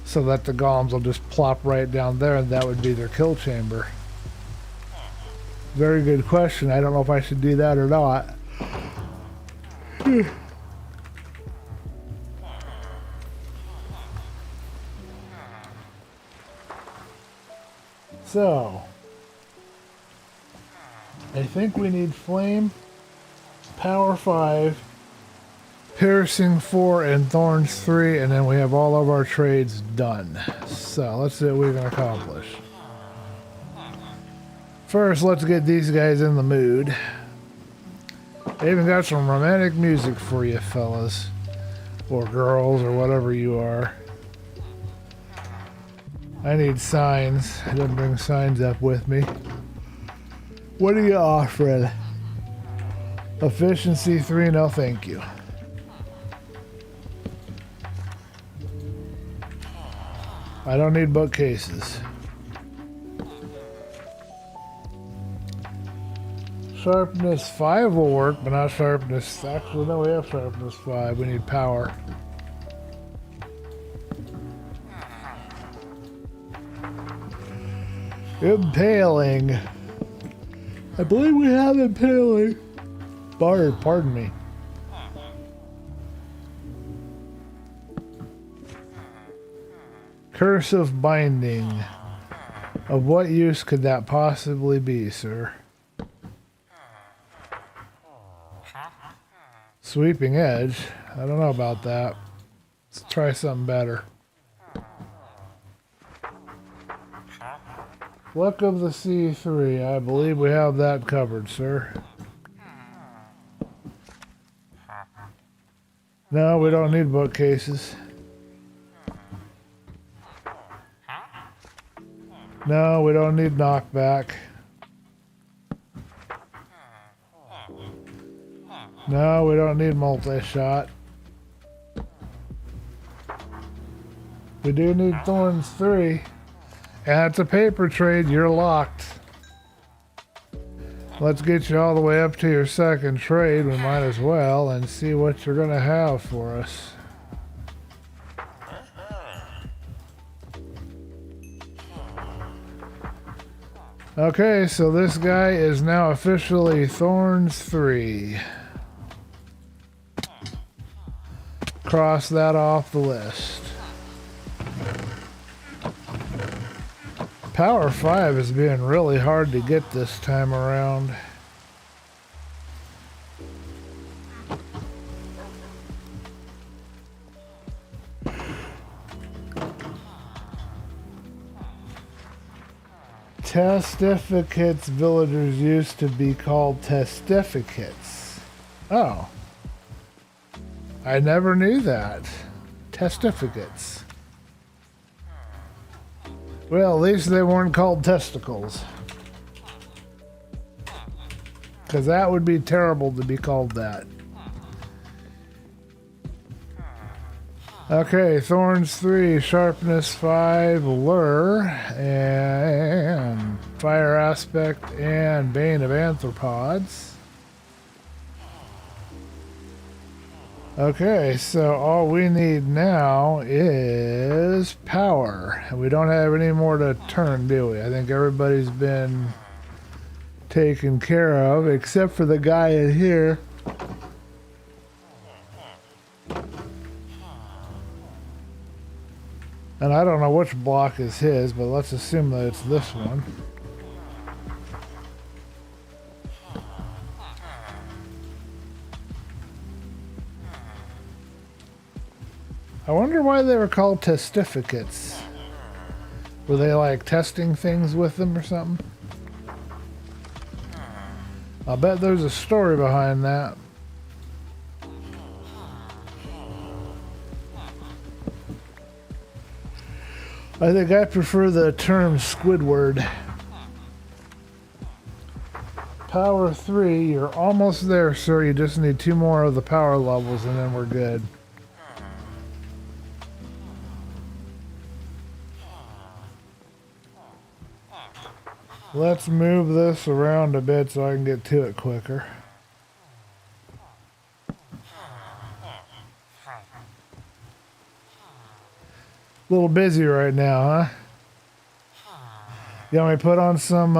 S1: so that the golems will just plop right down there and that would be their kill chamber? Very good question. I don't know if I should do that or not. So, I think we need flame, power 5, piercing 4, and thorns 3, and then we have all of our trades done. So, let's see what we can accomplish. First, let's get these guys in the mood. I even got some romantic music for you fellas, or girls, or whatever you are. I need signs. I didn't bring signs up with me. What are you offering? Efficiency 3, no thank you. I don't need bookcases. Sharpness 5 will work, but not sharpness. Actually, no, we have sharpness 5. We need power. Impaling. I believe we have impaling. Pardon me. Cursive binding. Of what use could that possibly be, sir? Sweeping edge. I don't know about that. Let's try something better. Luck of the C3. I believe we have that covered, sir. No, we don't need bookcases. No, we don't need knockback. No, we don't need multi-shot. We do need thorns 3. And it's a paper trade, you're locked. Let's get you all the way up to your second trade, we might as well, and see what you're gonna have for us. Okay, so this guy is now officially Thorns 3. Cross that off the list. Power 5 is being really hard to get this time around. Testificates villagers used to be called testificates. Oh. I never knew that. Testificates. Well, at least they weren't called testicles. Because that would be terrible to be called that. Okay, Thorns 3, Sharpness 5, Lure, and Fire Aspect, and Bane of Anthropods. Okay, so all we need now is power. And we don't have any more to turn, do we? I think everybody's been taken care of, except for the guy in here. And I don't know which block is his, but let's assume that it's this one. I wonder why they were called testificates. Were they like testing things with them or something? I'll bet there's a story behind that. I think I prefer the term Squidward. Power 3, you're almost there, sir. You just need 2 more of the power levels and then we're good. Let's move this around a bit so I can get to it quicker. A little busy right now, huh? You want me to put on some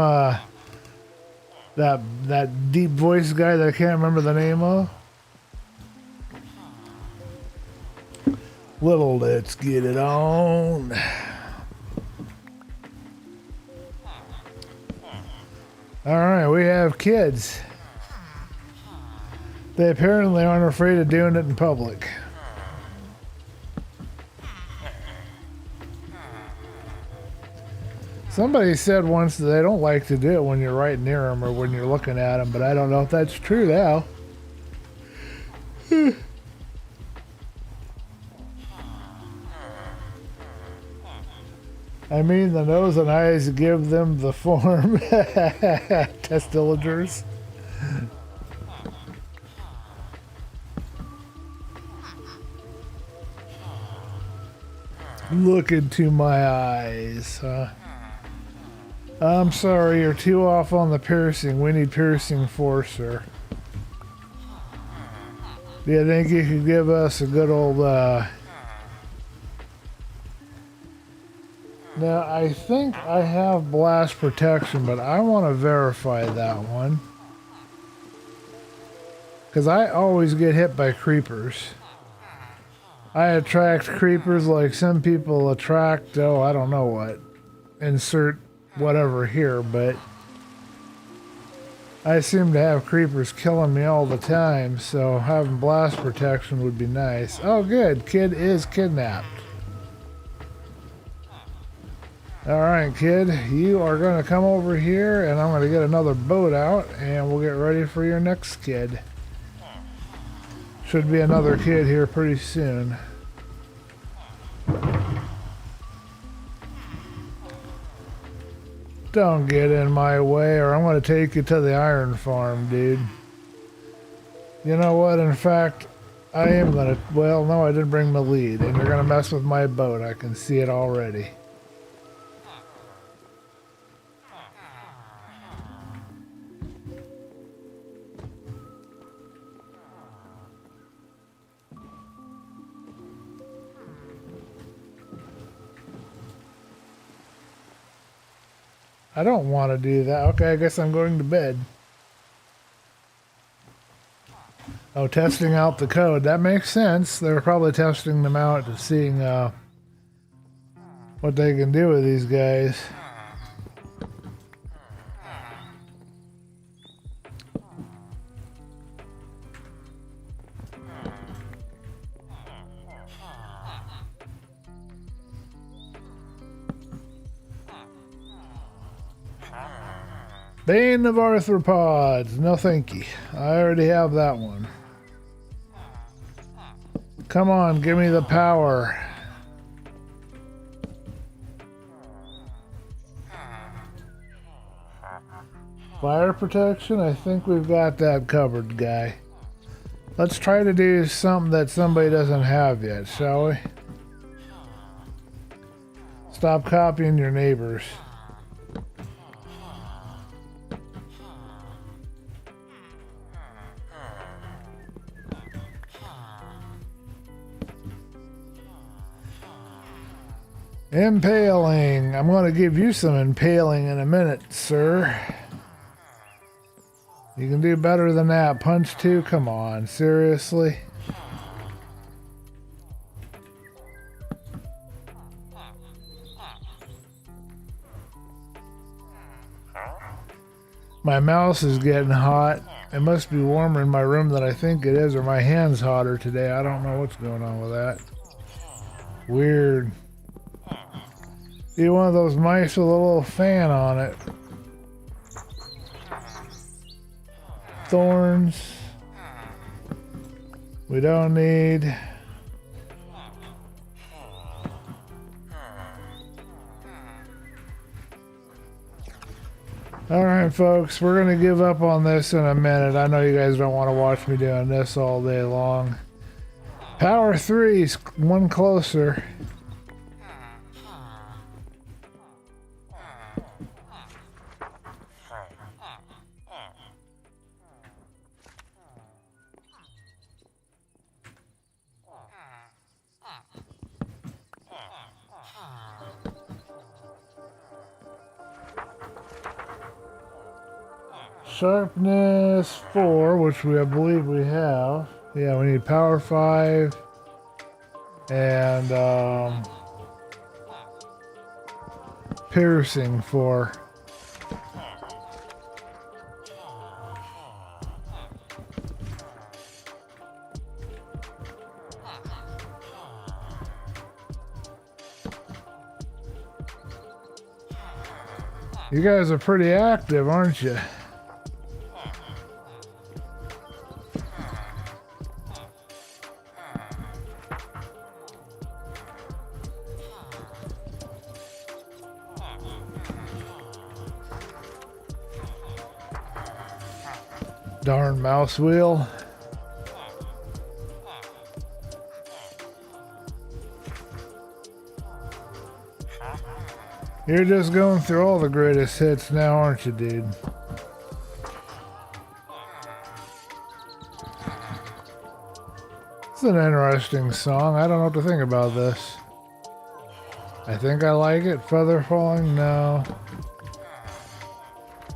S1: That deep voice guy that I can't remember the name of. Little let's get it on. Alright, we have kids. They apparently aren't afraid of doing it in public. Somebody said once that they don't like to do it when you're right near them or when you're looking at them, but I don't know if that's true now. I mean, the nose and eyes give them the form. Testilagers. Look into my eyes, huh? I'm sorry, you're too off on the piercing. We need piercing 4, sir. Do you think you could give us a good old, Now, I think I have blast protection, but I want to verify that one. Because I always get hit by creepers. I attract creepers like some people attract, oh, I don't know what. Insert whatever here, but I seem to have creepers killing me all the time, so having blast protection would be nice. Oh, good. Kid is kidnapped. Alright, kid, you are going to come over here, and I'm going to get another boat out, and we'll get ready for your next kid. Should be another kid here pretty soon. Don't get in my way, or I'm going to take you to the iron farm, dude. You know what, in fact, I am going to... Well, no, I didn't bring my lead, and you're going to mess with my boat. I can see it already. I don't want to do that. Okay, I guess I'm going to bed. Oh, testing out the code. That makes sense. They were probably testing them out to seeing what they can do with these guys. Bane of Arthropods. No thank you. I already have that one. Come on, give me the power. Fire protection? I think we've got that covered, guy. Let's try to do something that somebody doesn't have yet, shall we? Stop copying your neighbors. Impaling. I'm going to give you some impaling in a minute, sir. You can do better than that. Punch 2? Come on, seriously? My mouse is getting hot. It must be warmer in my room than I think it is, or my hand's hotter today. I don't know what's going on with that. Weird. See, one of those mice with a little fan on it. Thorns. We don't need. Alright, folks, we're going to give up on this in a minute. I know you guys don't want to watch me doing this all day long. Power 3's one closer. Sharpness 4, which I believe we have. Yeah, we need power 5 and piercing 4. You guys are pretty active, aren't you? Darn mouse wheel. You're just going through all the greatest hits now, aren't you, dude? It's an interesting song. I don't know what to think about this. I think I like it. Feather falling? No.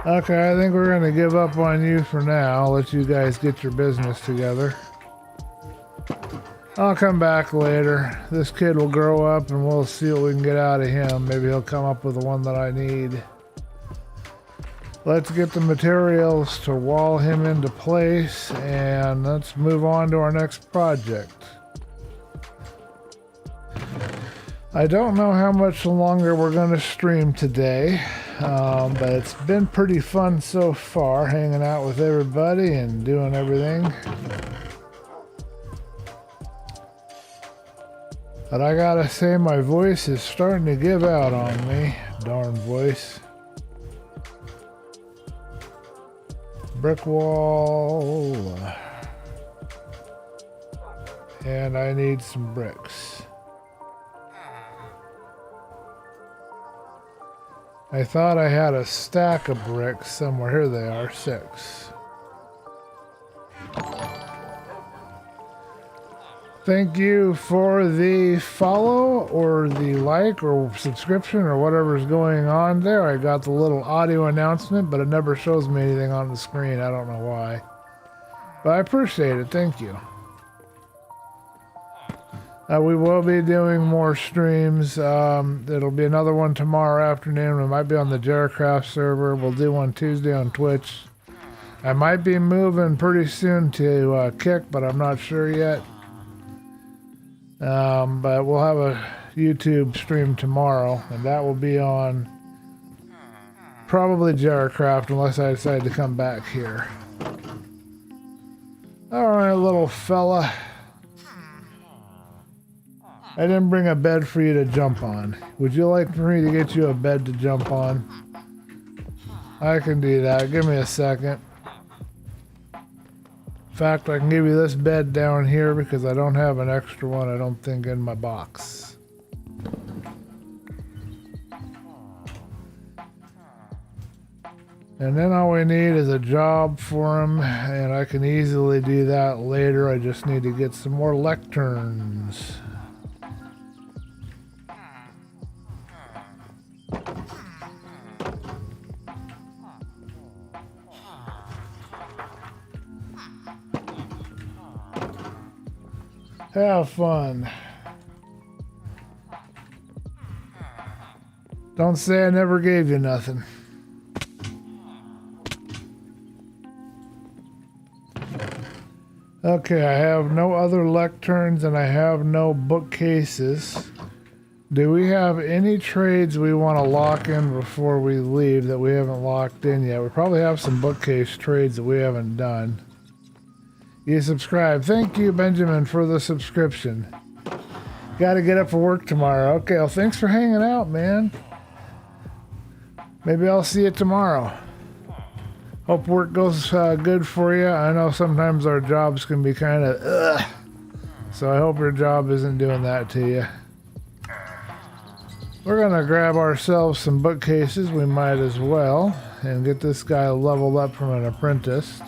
S1: Okay, I think we're going to give up on you for now. I'll let you guys get your business together. I'll come back later. This kid will grow up and we'll see what we can get out of him. Maybe he'll come up with the one that I need. Let's get the materials to wall him into place and let's move on to our next project. I don't know how much longer we're going to stream today, but it's been pretty fun so far, hanging out with everybody and doing everything. But I gotta say, my voice is starting to give out on me. Darn voice. Brick wall. And I need some bricks. I thought I had a stack of bricks somewhere. Here they are, 6. Thank you for the follow or the like or subscription or whatever's going on there. I got the little audio announcement, but it never shows me anything on the screen. I don't know why. But I appreciate it. Thank you. We will be doing more streams. It'll be another one tomorrow afternoon. We might be on the Xaero server. We'll do one Tuesday on Twitch. I might be moving pretty soon to Kick, but I'm not sure yet. But we'll have a YouTube stream tomorrow, and that will be on probably Xaero unless I decide to come back here. Alright, little fella. I didn't bring a bed for you to jump on. Would you like for me to get you a bed to jump on? I can do that. Give me a second. In fact, I can give you this bed down here because I don't have an extra one, I don't think, in my box. And then all we need is a job for him, and I can easily do that later. I just need to get some more lecterns. Have fun. Don't say I never gave you nothing. Okay, I have no other lecterns and I have no bookcases. Do we have any trades we want to lock in before we leave that we haven't locked in yet? We probably have some bookcase trades that we haven't done. You subscribe. Thank you, Benjamin, for the subscription. Got to get up for work tomorrow. Okay, well, thanks for hanging out, man. Maybe I'll see you tomorrow. Hope work goes good for you. I know sometimes our jobs can be kind of ugh. So I hope your job isn't doing that to you. We're going to grab ourselves some bookcases. We might as well. And get this guy leveled up from an apprentice.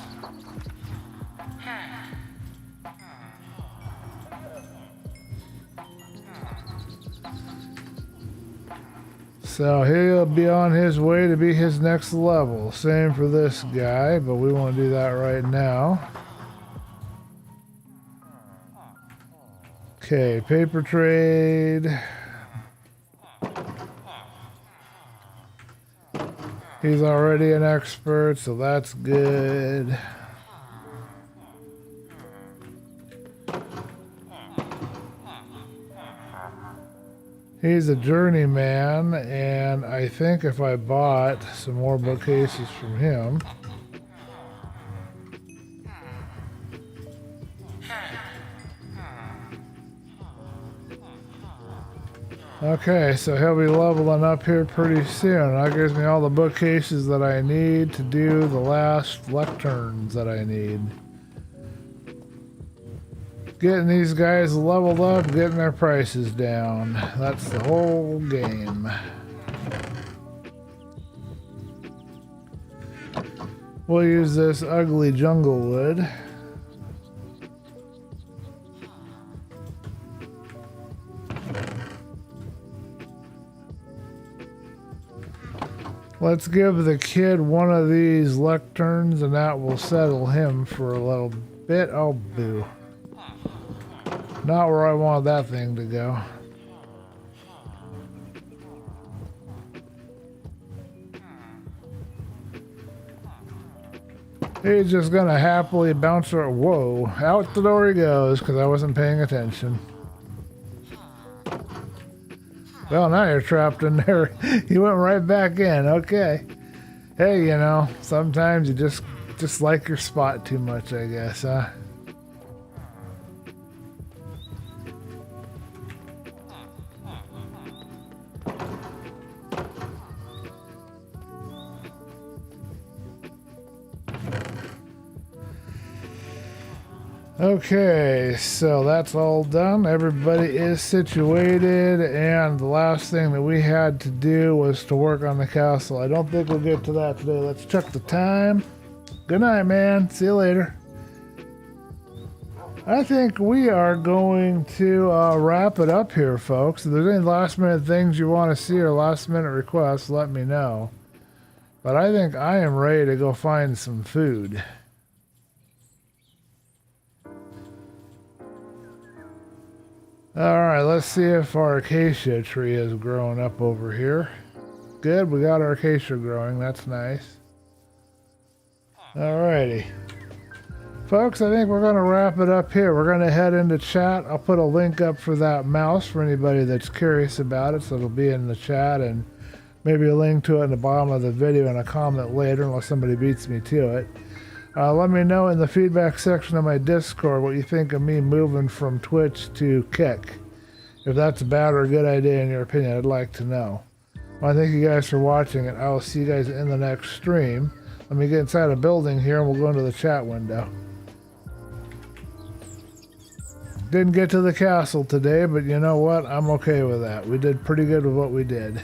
S1: So he'll be on his way to be his next level. Same for this guy, but we won't do that right now. Okay, paper trade. He's already an expert, so that's good. He's a journeyman, and I think if I bought some more bookcases from him, okay, so he'll be leveling up here pretty soon. That gives me all the bookcases that I need to do the last lecterns that I need. Getting these guys leveled up, getting their prices down. That's the whole game. We'll use this ugly jungle wood. Let's give the kid one of these lecterns and that will settle him for a little bit. Oh, boo. Not where I want that thing to go. He's just gonna happily bounce her. Whoa, out the door he goes because I wasn't paying attention. Well, now you're trapped in there. He went right back in. Okay. Hey, you know, sometimes you just like your spot too much, I guess, huh? Okay, so that's all done. Everybody is situated, and the last thing that we had to do was to work on the castle. I don't think we'll get to that today. Let's check the time. Good night, man. See you later. I think we are going to wrap it up here, folks. If there's any last minute things you want to see or last minute requests, let me know. But I think I am ready to go find some food. Alright, let's see if our acacia tree has grown up over here. Good, we got our acacia growing. That's nice. Alrighty. Folks, I think we're going to wrap it up here. We're going to head into chat. I'll put a link up for that mouse for anybody that's curious about it, so it'll be in the chat, and maybe a link to it in the bottom of the video and a comment later unless somebody beats me to it. Let me know in the feedback section of my Discord what you think of me moving from Twitch to Kick. If that's a bad or a good idea in your opinion, I'd like to know. Well, thank you guys for watching, and I will see you guys in the next stream. Let me get inside a building here, and we'll go into the chat window. Didn't get to the castle today, but you know what? I'm okay with that. We did pretty good with what we did.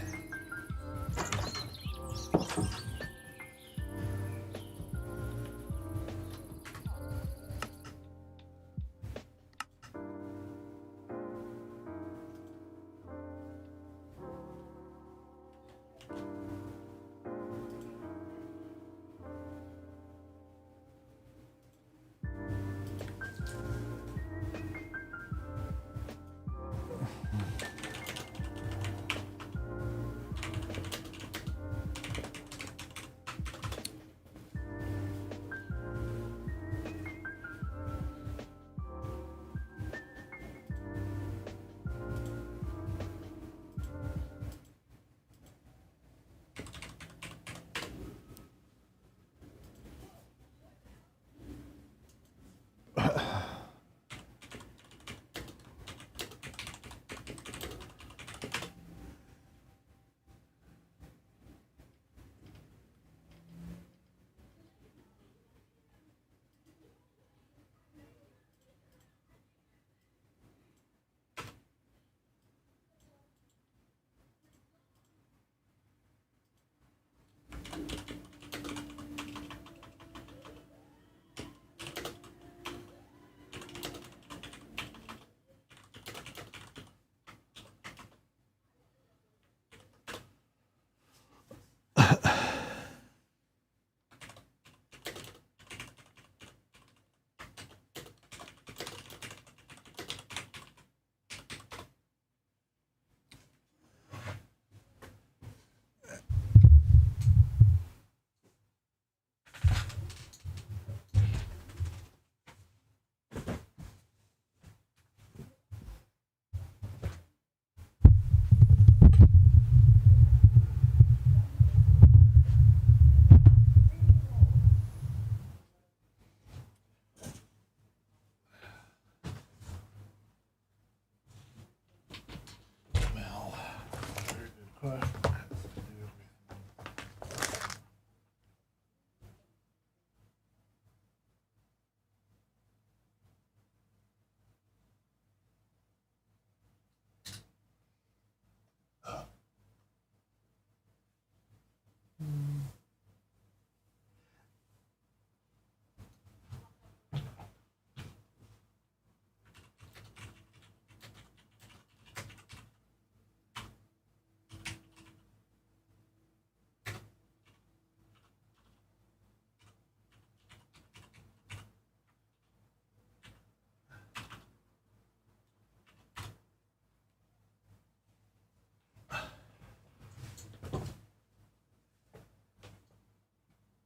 S1: Okay.